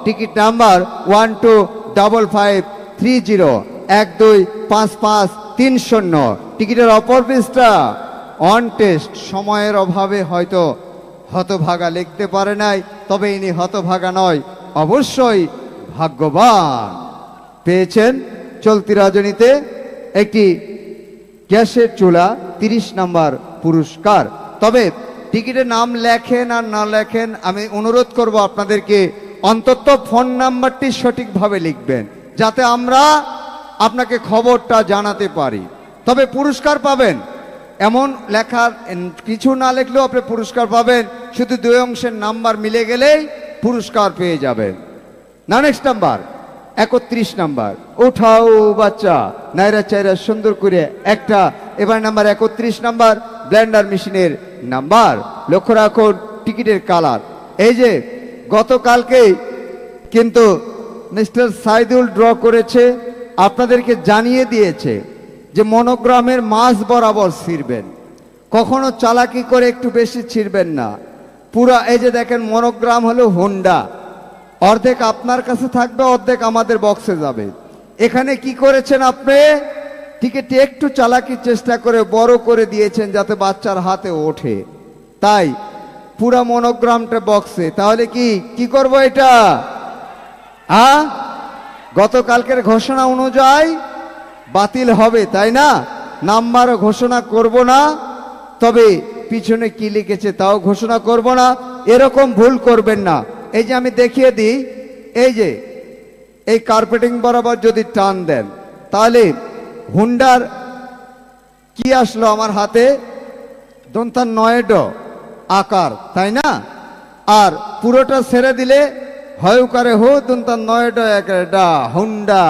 টিকিট নাম্বার 125530125530। টিকিটের অপর পৃষ্ঠা অন টেস্ট। সময়ের অভাবে হয়তো হতভাগা লিখতে পারে নাই, তবে ইনি হতভাগা নয়, অবশ্যই ভাগ্যবান। পেয়েছেন চলতি রজনীতে একটি গ্যাসের চুলা 30 নাম্বার পুরস্কার। তবে টিকিটের নাম লেখেন আর না লেখেন, আমি অনুরোধ করব আপনাদেরকে অন্তত ফোন নাম্বারটি সঠিকভাবে লিখবেন, যাতে আমরা আপনাকে খবরটা জানাতে পারি। তবে পুরস্কার পাবেন, এমন লেখার কিছু না লিখলেও আপনি পুরস্কার পাবেন। শুধু 2 অংশের নাম্বার মিলে গেলেই পুরস্কার পেয়ে যাবেন। না নেক্সট নাম্বার 31 নাম্বার, উঠাও বাচ্চা, নাইরা চাইরা সুন্দর করে একটা। এবার নাম্বার 31 নাম্বার, ব্লেন্ডার মেশিনের নাম্বার লক্ষ্য রাখুন, টিকিটের কালার। এই যে গতকালকেই কিন্তু মিস্টার সাইদুল ড্র করেছে, আপনাদেরকে জানিয়ে দিয়েছে যে মনোগ্রামের মাঝ বরাবর ছিঁড়বেন, কখনো চালাকি করে একটু বেশি ছিঁড়বেন না। পুরা এই যে দেখেন মনোগ্রাম হলো হোন্ডা, অর্ধেক আপনার কাছে থাকবে, অর্ধেক আমাদের বক্সে যাবে। এখানে কি করেছেন আপনি, টিকিটটি একটু চালাকির চেষ্টা করে বড় করে দিয়েছেন যাতে বাচ্চার হাতে ওঠে, তাই পুরা মনোগ্রামটা বক্সে। তাহলে কি করব এটা? গতকালকের ঘোষণা অনুযায়ী বাতিল হবে, তাই না? নাম্বার ঘোষণা করব না, তবে পিছনে কি লিখেছে তাও ঘোষণা করব না। এরকম ভুল করবেন না। এই যে আমি দেখিয়ে দিই, এই যে এই কার্পেটিং বরাবর যদি টান দেন, তাহলে হুন্ডার কি আসলো আমার হাতে, দন্তার নয়ড আকার, তাই না? আর পুরোটা ছেড়ে দিলে হয়কারে হো দন্তার নয়ড একটা হুন্ডা,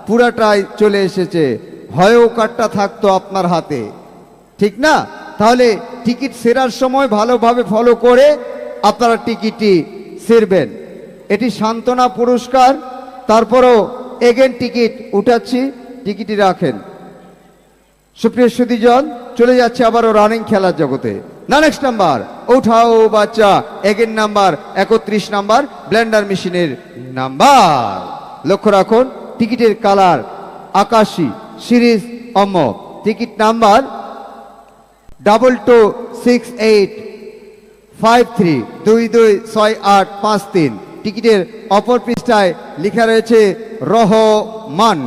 পুরাটাই চলে এসেছে, হয়কারটা থাকতো আপনার হাতে, ঠিক না? তাহলে টিকিট ছেড়ার সময় ভালোভাবে ফলো করে আপনারা টিকিটটি ছেড়বেন। এটি সান্ত্বনা পুরস্কার। তারপরও এগেন টিকিট উঠাচ্ছি, টিকিটই রাখেন। সুপ্রিয় সুধীজন, চলে যাচ্ছে আবারও রানিং খেলার জগতে। না নেক্সট নাম্বার উঠাও বাচ্চা, এগেন নাম্বার 31 নাম্বার ব্লেন্ডার মেশিনের নাম্বার। লক্ষ্য রাখুন, টিকিটের কালার আকাশী, সিরিজ অম, টিকিট নাম্বার 226853 226853। টিকিটের অপর পৃষ্ঠায় লেখা রয়েছে রহমান,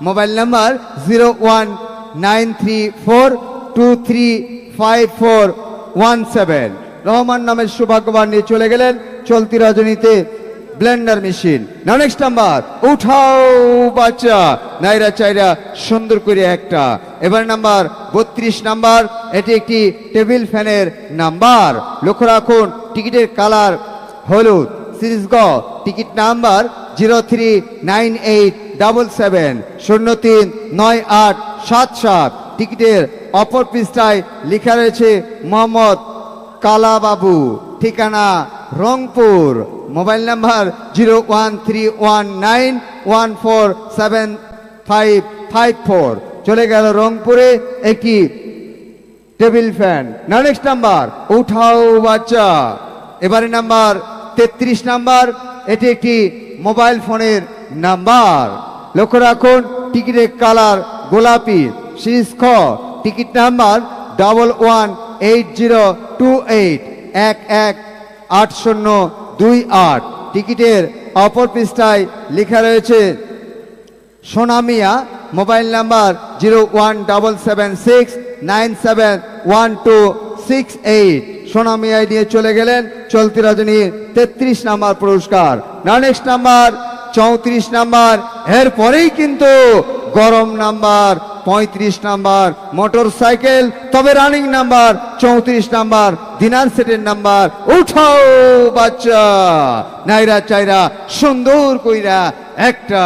মোবাইল নাম্বার 0193423541 রহমান নামের সৌভাগ্যবান নিয়ে চলে গেলেন চলতি রজনীতে ব্লেন্ডার মেশিন। নেক্সট নাম্বার উঠাও বাচ্চা, নাইরা চাইরা সুন্দর করে একটা। এবার নাম্বার 32 নাম্বার, এটি একটি টেবিল ফ্যানের নাম্বার। লক্ষ্য রাখুন, টিকিটের কালার হলুদ, সিরিজ গ, টিকিট নাম্বার 039877 039877। টিকিটের অপর পৃষ্ঠায় লেখা রয়েছে মোহাম্মদ কালাবাবু, ঠিকানা রংপুর, মোবাইল নাম্বার 013191475554। চলে গেল রংপুরে একটি টেবিল ফ্যান। নেক্সট নাম্বার উঠাও বাচ্চা। এবারে নাম্বার 33 নাম্বার, এটি একটি মোবাইল ফোনের নাম্বার। লক্ষ্য রাখুন, টিকিটের কালার গোলাপি, সিরিজ খ, টিকিট নাম্বার 118028 118028। টিকিটের অপর পৃষ্ঠায় লেখা রয়েছে সোনামিয়া, মোবাইল নাম্বার 01776971268। সোনামিয়ায় নিয়ে চলে গেলেন চলতি রজনীর 33 নাম্বার পুরস্কার। নেক্সট নাম্বার 34 নাম্বার, এরপরেই কিন্তু গরম নাম্বার 35 নাম্বার মোটর সাইকেল, তবে রানিং নাম্বার 34 নাম্বার ডিনার সেটের নাম্বার। উঠাও বাচ্চা, নাইরা চাইরা সুন্দর কইরা একটা।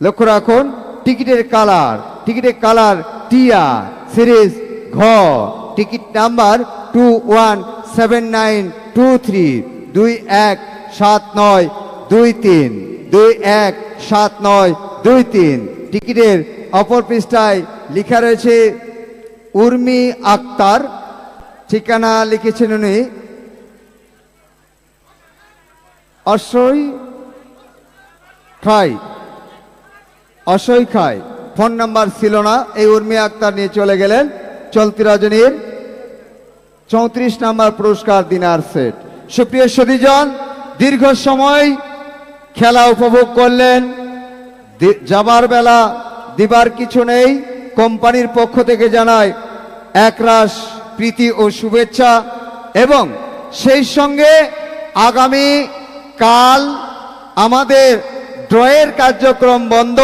লক্ষ্য রাখুন, টিকিটের কালার টিয়া, সিরিজ ঘ, টিকিট নাম্বার 217923 217923 217923। টিকিটের অপর পৃষ্ঠায় লেখা রয়েছে উর্মি আক্তার, ঠিকানা লিখেছেন উনি অসই খাই, ফোন নাম্বার ছিল না। এই উর্মি আক্তার নিয়ে চলে গেলেন চলতি রজনীর 34 নাম্বার পুরস্কার ডিনার সেট। সুপ্রিয় সুধীজন, দীর্ঘ সময় খেলা উপভোগ করলেন, যাবার বেলা দিবার কিছু নেই। কোম্পানির পক্ষ থেকে জানায় একরাশ প্রীতি ও শুভেচ্ছা, এবং সেই সঙ্গে আগামী কাল আমাদের ড্রয়ের কার্যক্রম বন্ধ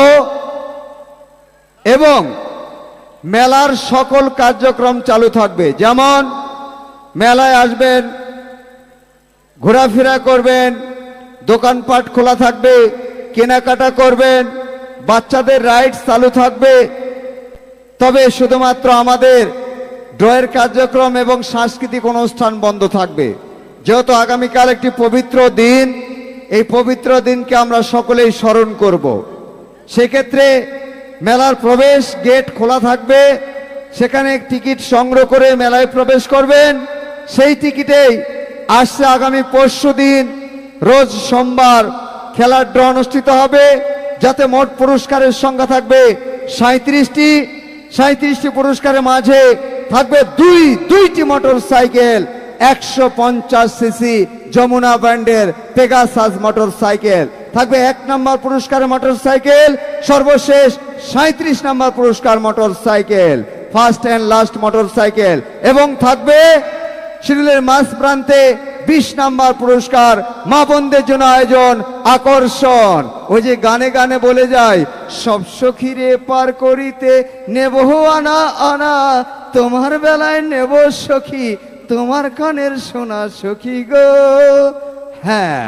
এবং মেলার সকল কার্যক্রম চালু থাকবে। যেমন মেলায় আসবেন, ঘোরাফেরা করবেন, দোকানপাট খোলা থাকবে, কেনাকাটা করবেন, বাচ্চাদের রাইডস চালু থাকবে। তবে শুধুমাত্র আমাদের ড্রয়ের কার্যক্রম এবং সাংস্কৃতিক অনুষ্ঠান বন্ধ থাকবে। যেহেতু আগামীকাল একটি পবিত্র দিন, এই পবিত্র দিনকে আমরা সকলেই স্মরণ করব। সেক্ষেত্রে মেলার প্রবেশ গেট খোলা থাকবে, সেখানে টিকিট সংগ্রহ করে মেলায় প্রবেশ করবেন। সেই টিকিটেই আসছে আগামী পরশুদিন রোজ সোমবার খেলার ড্র অনুষ্ঠিত হবে, যাতে মোট পুরস্কারের সংখ্যা থাকবে 37টি। 37টি পুরস্কারের মাঝে থাকবে দুইটি মোটর সাইকেল, 150 সিসি যমুনা ব্র্যান্ডের পেগাসাস মোটর সাইকেল থাকবে 1 নম্বর পুরস্কারের মোটর সাইকেল, সর্বশেষ 37 নম্বর পুরস্কার motor cycle, first and last motor cycle, এবং থাকবে শিডিউলের মাঝ প্রান্তে 20 নম্বর পুরস্কার। মা বোনদের জন্য আয়োজন আকর্ষণ। ওই যে গানে গানে বলে যায়, সব সখীরে পার করিতে নেব আনা আনা, তোমার বেলায় নেব সখী তোমার কানের সোনা সখী গো। হ্যাঁ,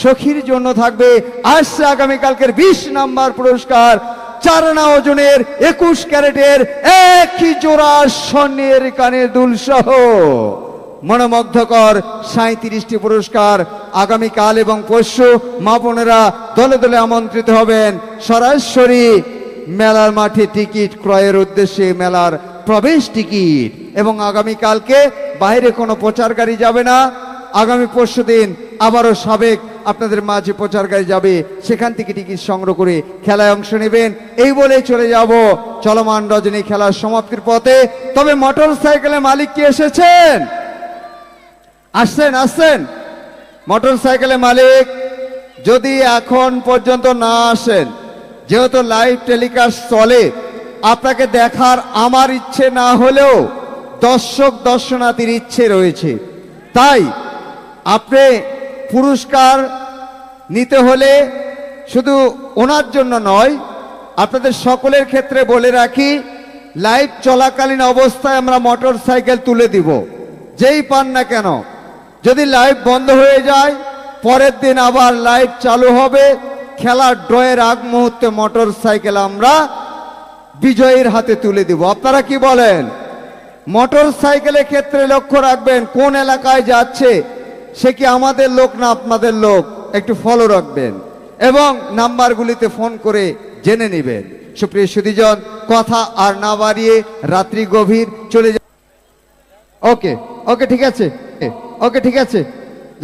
সখীর জন্য থাকবে আসছে আগামীকালকের 20 নম্বর পুরস্কার, 4 আনা ওজনের 21 ক্যারেটের একই জোড়া স্বর্ণের কানের দুল সহ মনোমুগ্ধকর 37টি পুরস্কার। আগামীকাল এবং পরশু মা বোনেরা দলে দলে আমন্ত্রিত হবেন সরাসরি মেলার মাঠে টিকিট ক্রয়ের উদ্দেশ্যে, মেলার প্রবেশ টিকিট। এবং আগামীকালকে বাইরে কোনো প্রচার গাড়ি যাবে না। আগামী পরশুদিন আবারও সাবেক আপনাদের মাঝে প্রচার গাড়ি যাবে, সেখান থেকে টিকিট সংগ্রহ করে খেলায় অংশ নেবেন। এই বলেই চলে যাব চলমান রজনী খেলার সমাপ্তির পথে। তবে মোটর সাইকেলের মালিক কি এসেছেন? আসছেন? মোটর সাইকেলের মালিক যদি এখন পর্যন্ত না আসেন, যেহেতু লাইভ টেলিকাস্ট চলে, আপনাকে দেখার আমার ইচ্ছে না হলেও দর্শনার্থীর ইচ্ছে রয়েছে। তাই আপনি পুরস্কার নিতে হলে শুধু ওনার জন্য নয়, আপনাদের সকলের ক্ষেত্রে বলে রাখি, লাইভ চলাকালীন অবস্থায় আমরা মোটর সাইকেল তুলে দিব, যেই পান না কেন। যদি লাইভ বন্ধ হয়ে যায়, পরের দিন আবার লাইভ চালু হবে। খেলার ড্রয়ের আগ মুহূর্তে মোটর সাইকেল আমরা বিজয়ীর হাতে তুলে দিব। আপনারা কি বলেন? মোটর সাইকেলের ক্ষেত্রে লক্ষ্য রাখবেন কোন এলাকায় যাচ্ছে, সে কি আমাদের লোক না আপনাদের লোক, একটু ফলো রাখবেন এবং নাম্বারগুলিতে ফোন করে জেনে নেবেন। সুপ্রিয় সুধীজন, কথা আর না বাড়িয়ে রাত্রি গভীর চলে যা। ওকে ঠিক আছে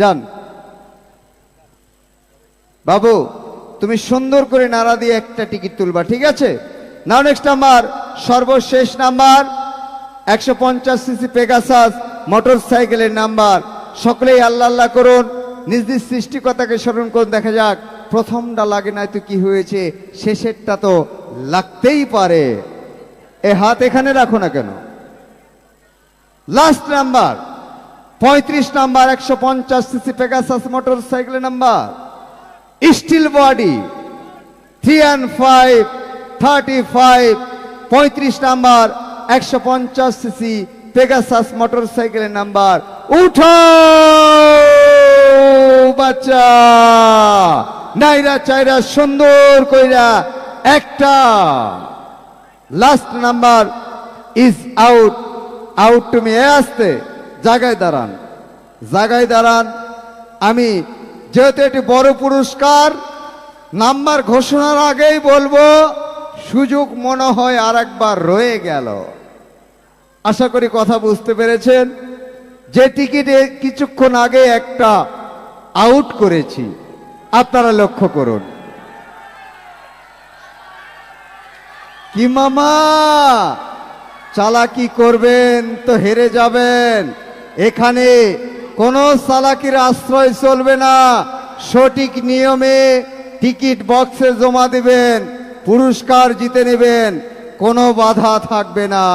যান। বাবু, তুমি সুন্দর করে নাড়া দিয়ে একটা টিকিট তুলবা, ঠিক আছে? নাও নেক্সট নাম্বার, সর্বশেষ নাম্বার 150 সিসি পেগাসাস মোটর সাইকেলের নাম্বার। সকলেই আল্লাহ করুন, নিজ নিজ সৃষ্টিকর্তাকে স্মরণ করুন। দেখা যাক প্রথমটা লাগে নাই তো কি হয়েছে, শেষেরটা তো লাগতেই পারে। এ হাত এখানে রাখো না কেন? Last number 35 number 150 CC Pegasus motor সাইকেলের number, steel body 3 and 5 35। 35 number 150 CC Pegasus motor সাইকেলের নাম্বার। উঠো বাচ্চা, নাইরা চাইরা সুন্দর কইরা একটা। লাস্ট নাম্বার ইজ আউট তুমি আসতে জায়গায় দাঁড়ান। আমি যেহেতু এটি বড় পুরস্কার, নাম্বার ঘোষণার আগেই বলবো, সুযোগ মনে হয় আর একবার রয়ে গেল। আশা করি কথা বুঝতে পেরেছেন। যে টিকিটে কিছুক্ষণ আগে একটা আউট করেছি, আপনারা লক্ষ্য করুন। কি মামা, চালাকি করবেন তো হেরে যাবেন। এখানে কোনো চালাকির আশ্রয় চলবে না। সঠিক নিয়মে টিকিট বক্সে জমা দিবেন, পুরস্কার জিতে নেবেন, কোনো বাধা থাকবে না।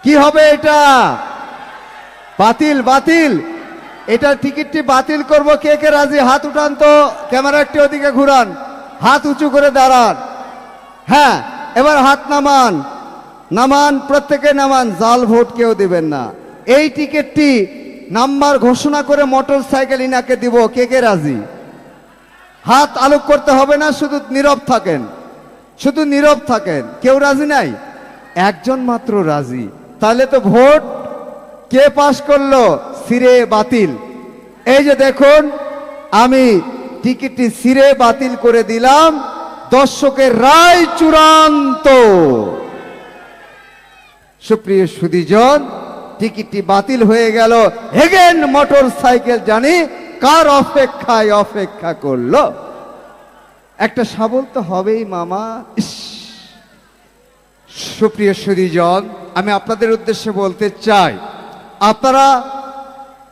কি হবে এটা? বাতিল। এটা টিকিটটি বাতিল করব। কে কে রাজি? হাত উঠান তো, ক্যামেরা একটি ওদিকে ঘুরান, হাত উঁচু করে দাঁড়ান। হ্যাঁ, এবার হাত নামান, প্রত্যেকে নামান। জাল ভোট কেউ দিবেন না। এই টিকিটটি নাম্বার ঘোষণা করে মোটর সাইকেল ইনাকে দিব। কে কে রাজি? হাত আলোক করতে হবে না, শুধু নীরব থাকেন। কেউ রাজি নাই? একজন মাত্র রাজি। তাহলে তো ভোট কে পাশ করলো? সিরে বাতিল। এই যে দেখুন, আমি টিকিটটি সিরে বাতিল করে দিলাম। দর্শকের রায় চূড়ান্ত। সুপ্রিয় সুধীজন, টিকিটটি বাতিল হয়ে গেল। এগেন মোটর সাইকেল জানি কার অপেক্ষায় অপেক্ষা করলো। একটা সাবল তো হবেই মামা। সুপ্রিয় সুধীজন, আমি আপনাদের উদ্দেশ্যে বলতে চাই, আপনারা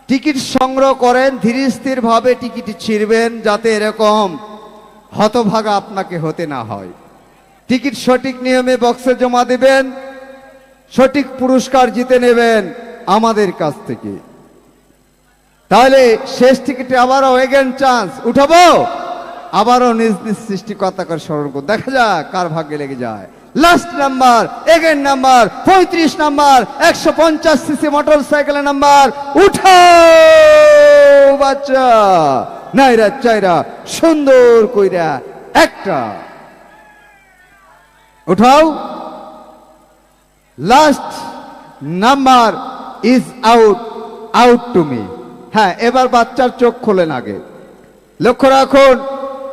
টিকিট সংগ্রহ করেন, ধীর স্থির ভাবে টিকিট ছিঁড়বেন, যাতে এরকম হতভাগা আপনাকে হতে না হয়। টিকিট সঠিক নিয়মে বক্সে জমা দিবেন, সঠিক পুরস্কার জিতে নেবেন আমাদের কাছ থেকে। তাহলে শেষ টিকিটে আবারও এগেন চান্স উঠাবো, আবারও নিজ নিজ সৃষ্টিকর্তা করে স্মরণ করুন, দেখা যাক কার ভাগ্যে লেগে যায়। Last number, again number 35 number, 150 CC motor সাইকেলের নাম্বার। উঠাও বাচ্চা, নাইরা চাইরা সুন্দর কইরা একটা উঠাও। Last number is out, out to me. হ্যাঁ, এবার বাচ্চার চোখ খোলেন আগে। লক্ষ্য রাখুন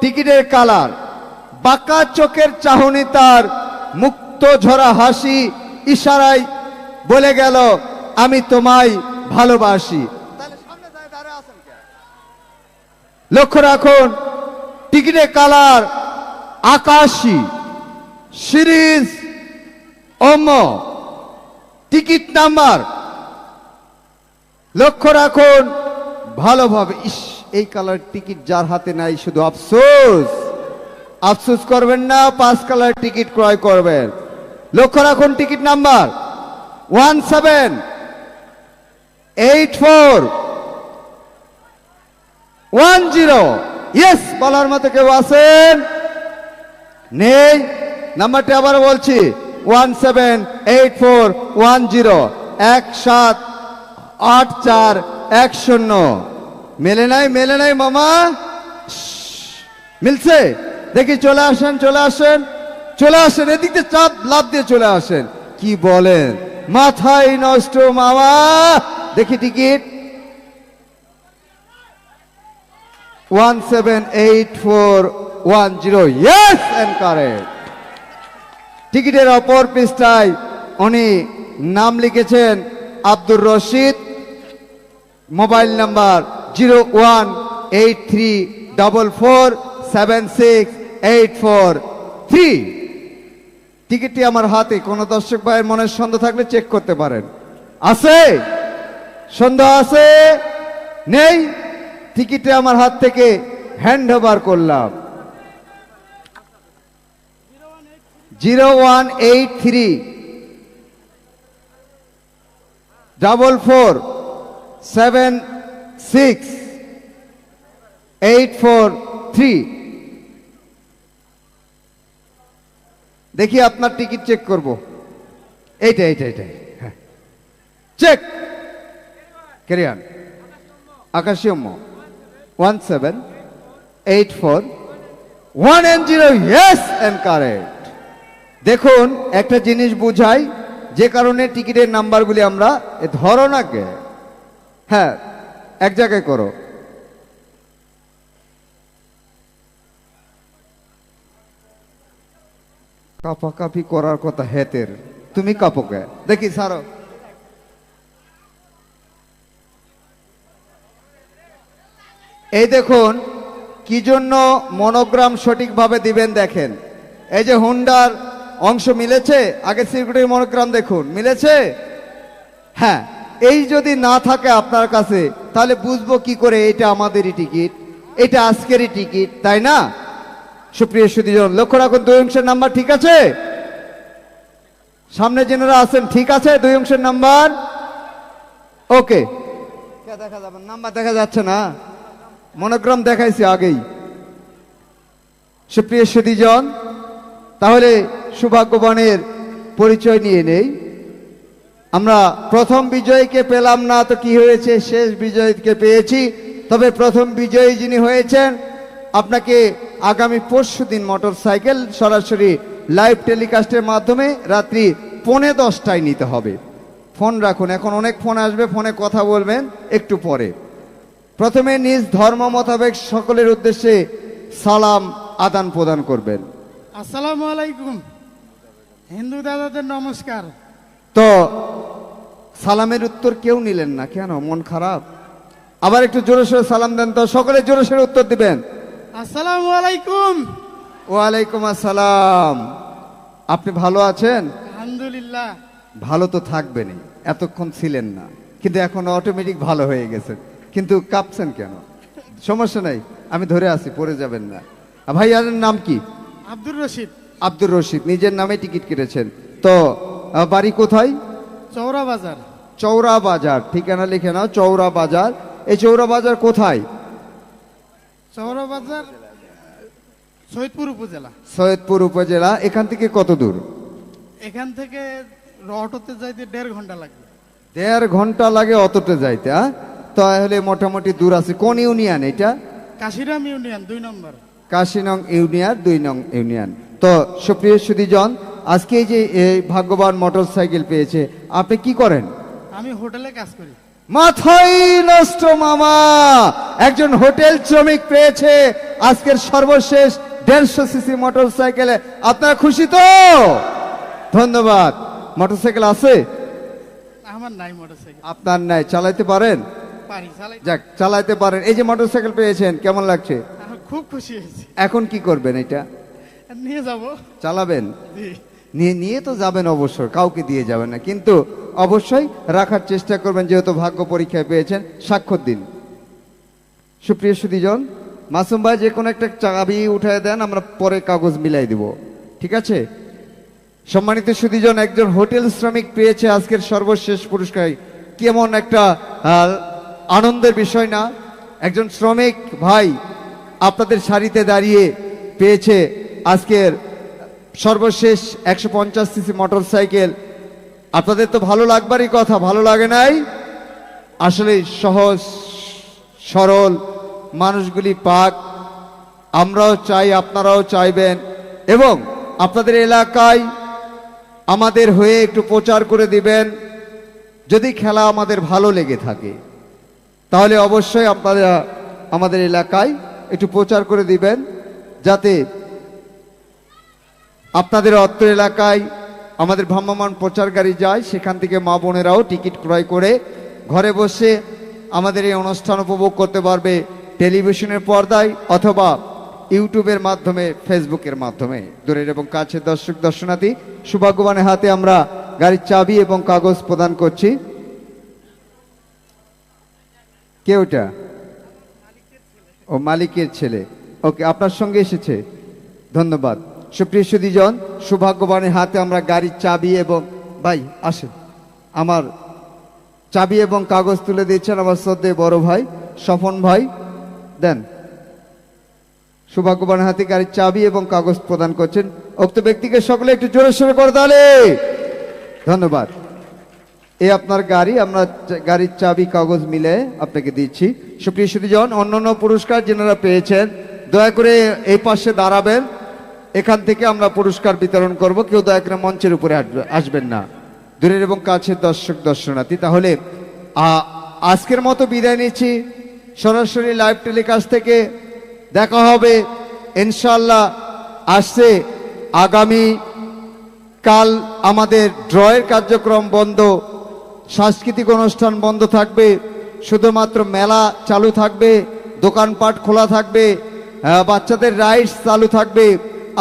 টিকিটের কালার, বাঁকা চোখের চাহনি, তার মুক্ত ঝরা হাসি ইশারায় বলে গেল আমি তোমায় ভালোবাসি। লক্ষ্য রাখুন টিকিটের কালার আকাশী। সিরিজ ওম, টিকিট নাম্বার লক্ষ্য রাখুন ভালোভাবে। ইস, এই কালার টিকিট যার হাতে নাই শুধু আফসোস। আফসোস করবেন না, 5 কালার টিকিট ক্রয় করবেন। লক্ষ্য রাখুন টিকিট নাম্বার 178410। ইয়েস বলার মতো কেউ আছেন? নেই। নাম্বারটি আবার বলছি 178410, 178410। মেলে নাই, মেলে নাই মামা। মিলছে? দেখি চলে আসেন, চলে আসেন, চলে আসেন, এদিকে চাপ লাভ দিয়ে চলে আসেন। কি বলেন, মাথায় নষ্ট মামা। দেখি টিকিট 178410। Yes and correct. টিকিটের অপর পৃষ্ঠায় উনি নাম লিখেছেন আব্দুর রশিদ, মোবাইল নাম্বার 0183447684 টিকিটটি আমার হাতে। কোন দর্শক ভাইয়ের মনের সন্দেহ থাকলে চেক করতে পারেন। আছে সন্দেহ? আছে? নেই? টিকিটে আমার হাত থেকে হ্যান্ড ওভার করলাম। 0183447684 দেখি আপনার টিকিট চেক করব। এইটা এইটা এইটা, হ্যাঁ চেক। ক্যারিয়ান আকাশী 178410। Yes and correct. দেখুন একটা জিনিস বুঝাই, যে কারণে টিকিটের নাম্বারগুলি আমরা ধরো না কে, হ্যাঁ এক জায়গায় করো। কাপাকাপি করার কথা হেতের, তুমি কাপকে দেখি সারো। এই দেখুন কি জন্য মনোগ্রাম সঠিকভাবে দিবেন দেখেন। এই যে হুন্ডার অংশ মিলেছে, আগে সিকিউরিটির মনোগ্রাম দেখুন মিলেছে। হ্যাঁ, এই যদি না থাকে আপনার কাছে তাহলে বুঝবো কি করে এটা আমাদেরই টিকিট, এটা আজকেরই টিকিট, তাই না? সুপ্রিয় সুধীজন লক্ষ্য রাখুন 2 অংশের নাম্বার ঠিক আছে? সামনে যেনারা আছেন ঠিক আছে? 2 অংশের নাম্বার ওকে। দেখা যাবে নাম্বার দেখা যাচ্ছে না, মনোগ্রাম দেখাইছি আগেই। সুপ্রিয় সুধীজন তাহলে সৌভাগ্যবানের পরিচয় নিয়ে নেই। আমরা প্রথম বিজয়ীকে পেলাম না তো কি হয়েছে, শেষ বিজয়ীকে পেয়েছি। তবে প্রথম বিজয়ী যিনি হয়েছেন আপনাকে আগামী পরশুদিন মোটরসাইকেল সরাসরি লাইভ টেলিকাস্টের মাধ্যমে রাত্রি 10:45 নিতে হবে। ফোন রাখুন, এখন অনেক ফোন আসবে, ফোনে কথা বলবেন একটু পরে। প্রথমে নিজ ধর্ম মোতাবেক সকলের উদ্দেশ্যে সালাম আদান প্রদান করবেন। আসসালামু আলাইকুম। হিন্দু দাদাদের নমস্কার। তো সালামের উত্তর কেউ নিলেন না কেন? মন খারাপ? আবার একটু জোরে সোরে সালাম দেন তো, সকলে জোরে সোরে উত্তর দিবেন। আসসালামু আলাইকুম। ওয়ালাইকুম আসসালাম। আপনি ভালো আছেন? আলহামদুলিল্লাহ। ভালো তো থাকবেনই, এতক্ষণ ছিলেন না, কিন্তু এখন অটোমেটিক ভালো হয়ে গেছেন। কিন্তু কাঁপছেন কেন? সমস্যা নাই, আমি ধরে আছি, পড়ে যাবেন না। ভাইয়ার নাম কি? আব্দুর রশিদ। আব্দুর রশিদ, নিজের নামে টিকিট কেটেছেন তো? বাড়ি কোথায়? চৌরা বাজার। চৌরা বাজার, ঠিকানা লিখে নাও, চৌরা বাজার। এই চৌরা বাজার কোথায়? চৌরা বাজার সৈয়দপুর উপজেলা। সৈয়দপুর উপজেলা। এখান থেকে কত দূর? এখান থেকে অটোতে যাইতে 1.5 ঘন্টা লাগবে। 1.5 ঘন্টা লাগে অতটা যাইতে? তাহলে মোটামুটি দূর আছে। কোন ইউনিয়ন এটা? কাশিরাম ইউনিয়ন 2 নম্বর। কাশিনং ইউনিয়ন 2 নং ইউনিয়ন। তো সুপ্রিয় সুধীজন, আজকে এই যে এই ভাগ্যবান মোটরসাইকেল পেয়েছে, আপনি কি করেন? আমি হোটেলে কাজ করি। মাথায় নষ্ট মামা, একজন হোটেল শ্রমিক পেয়েছে আজকের সর্বশেষ 150 সিসি মোটরসাইকেলে। আপনারা খুশি তো? ধন্যবাদ। মোটরসাইকেল আছে? আমার নাই মোটরসাইকেল। আপনার নাই, চালাইতে পারেন? পারি, চালাই। যাক, চালাইতে পারেন। এই যে মোটরসাইকেল পেয়েছেন, কেমন লাগছে? আমি খুব খুশি হয়েছি। এখন কি করবেন? এটা নিয়ে যাব। চালাবেন? জি। নিয়ে তো যাবেন অবশ্যই, কাউকে দিয়ে যাবেন না, কিন্তু অবশ্যই রাখার চেষ্টা করবেন, যেহেতু ভাগ্য পরীক্ষায় পেয়েছেন। স্বাক্ষর দিন। সুপ্রিয় সুধীজন, মাসুম ভাই যে কোনো একটা চাবি উঠায় দেন, আমরা পরে কাগজ মিলাই দিব, ঠিক আছে? সম্মানিত সুধীজন, একজন হোটেল শ্রমিক পেয়েছে আজকের সর্বশেষ পুরস্কার। কেমন একটা আনন্দের বিষয় না? একজন শ্রমিক ভাই আপনাদের সারিতে দাঁড়িয়ে পেয়েছে আজকের সর্বশেষ 150 সিসি মোটরসাইকেল। আপনাদের তো ভালো লাগবারই কথা, ভালো লাগে নাই? আসলে সহজ সরল মানুষগুলি পাক, আমরাও চাই, আপনারাও চাইবেন, এবং আপনাদের এলাকায় আমাদের হয়ে একটু প্রচার করে দিবেন। যদি খেলা আমাদের ভালো লেগে থাকে তাহলে অবশ্যই আপনারা আমাদের এলাকায় একটু প্রচার করে দিবেন, যাতে আপনাদের অত্র এলাকায় আমাদের ভ্রাম্যমাণ প্রচার গাড়ি যায়, সেখান থেকে মা বোনেরাও টিকিট ক্রয় করে ঘরে বসে আমাদের এই অনুষ্ঠান উপভোগ করতে পারবে, টেলিভিশনের পর্দায় অথবা ইউটিউবের মাধ্যমে, ফেসবুকের মাধ্যমে। দূরের এবং কাছের দর্শক দর্শনার্থী, সৌভাগ্যবানের হাতে আমরা গাড়ির চাবি এবং কাগজ প্রদান করছি। কে ওটা? ও, মালিকের ছেলে। ওকে, আপনার সঙ্গে এসেছে, ধন্যবাদ। সুপ্রিয় সুধীজন, সৌভাগ্যবানের হাতে আমরা গাড়ির চাবি এবং, ভাই আসেন, আমার চাবি এবং কাগজ তুলে দিচ্ছেন আমার শ্রদ্ধেয় বড় ভাই স্বপন ভাই। দেন। সৌভাগ্যবানের হাতে গাড়ির চাবি এবং কাগজ প্রদান করছেন। উক্ত ব্যক্তিকে সকলে একটু জোরে সোরে করে তাহলে ধন্যবাদ। এই আপনার গাড়ি, আমরা গাড়ির চাবি কাগজ মিলে আপনাকে দিচ্ছি। সুপ্রিয় সুধীজন, অন্যান্য পুরস্কার যেনারা পেয়েছেন দয়া করে এই পাশে দাঁড়াবেন, এখান থেকে আমরা পুরস্কার বিতরণ করব। কেউ দয়া করে মঞ্চের উপরে আসবেন না। দূরের এবং কাছের দর্শক দর্শনার্থী, তাহলে আজকের মতো বিদায় নিচ্ছি সরাসরি লাইভ টেলিকাস্ট থেকে। দেখা হবে ইনশাআল্লাহ। আসছে আগামী কাল আমাদের ড্রয়ের কার্যক্রম বন্ধ, সাংস্কৃতিক অনুষ্ঠান বন্ধ থাকবে, শুধুমাত্র মেলা চালু থাকবে, দোকানপাট খোলা থাকবে, বাচ্চাদের রাইডস চালু থাকবে,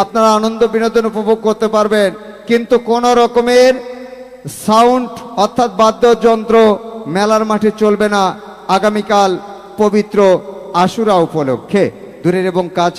আপনারা আনন্দ বিনোদন উপভোগ করতে পারবেন, কিন্তু কোন রকমের সাউন্ড অর্থাৎ বাদ্যযন্ত্র মেলার মাঠে চলবে না আগামীকাল পবিত্র আশুরা উপলক্ষে। দূরের এবং কাছে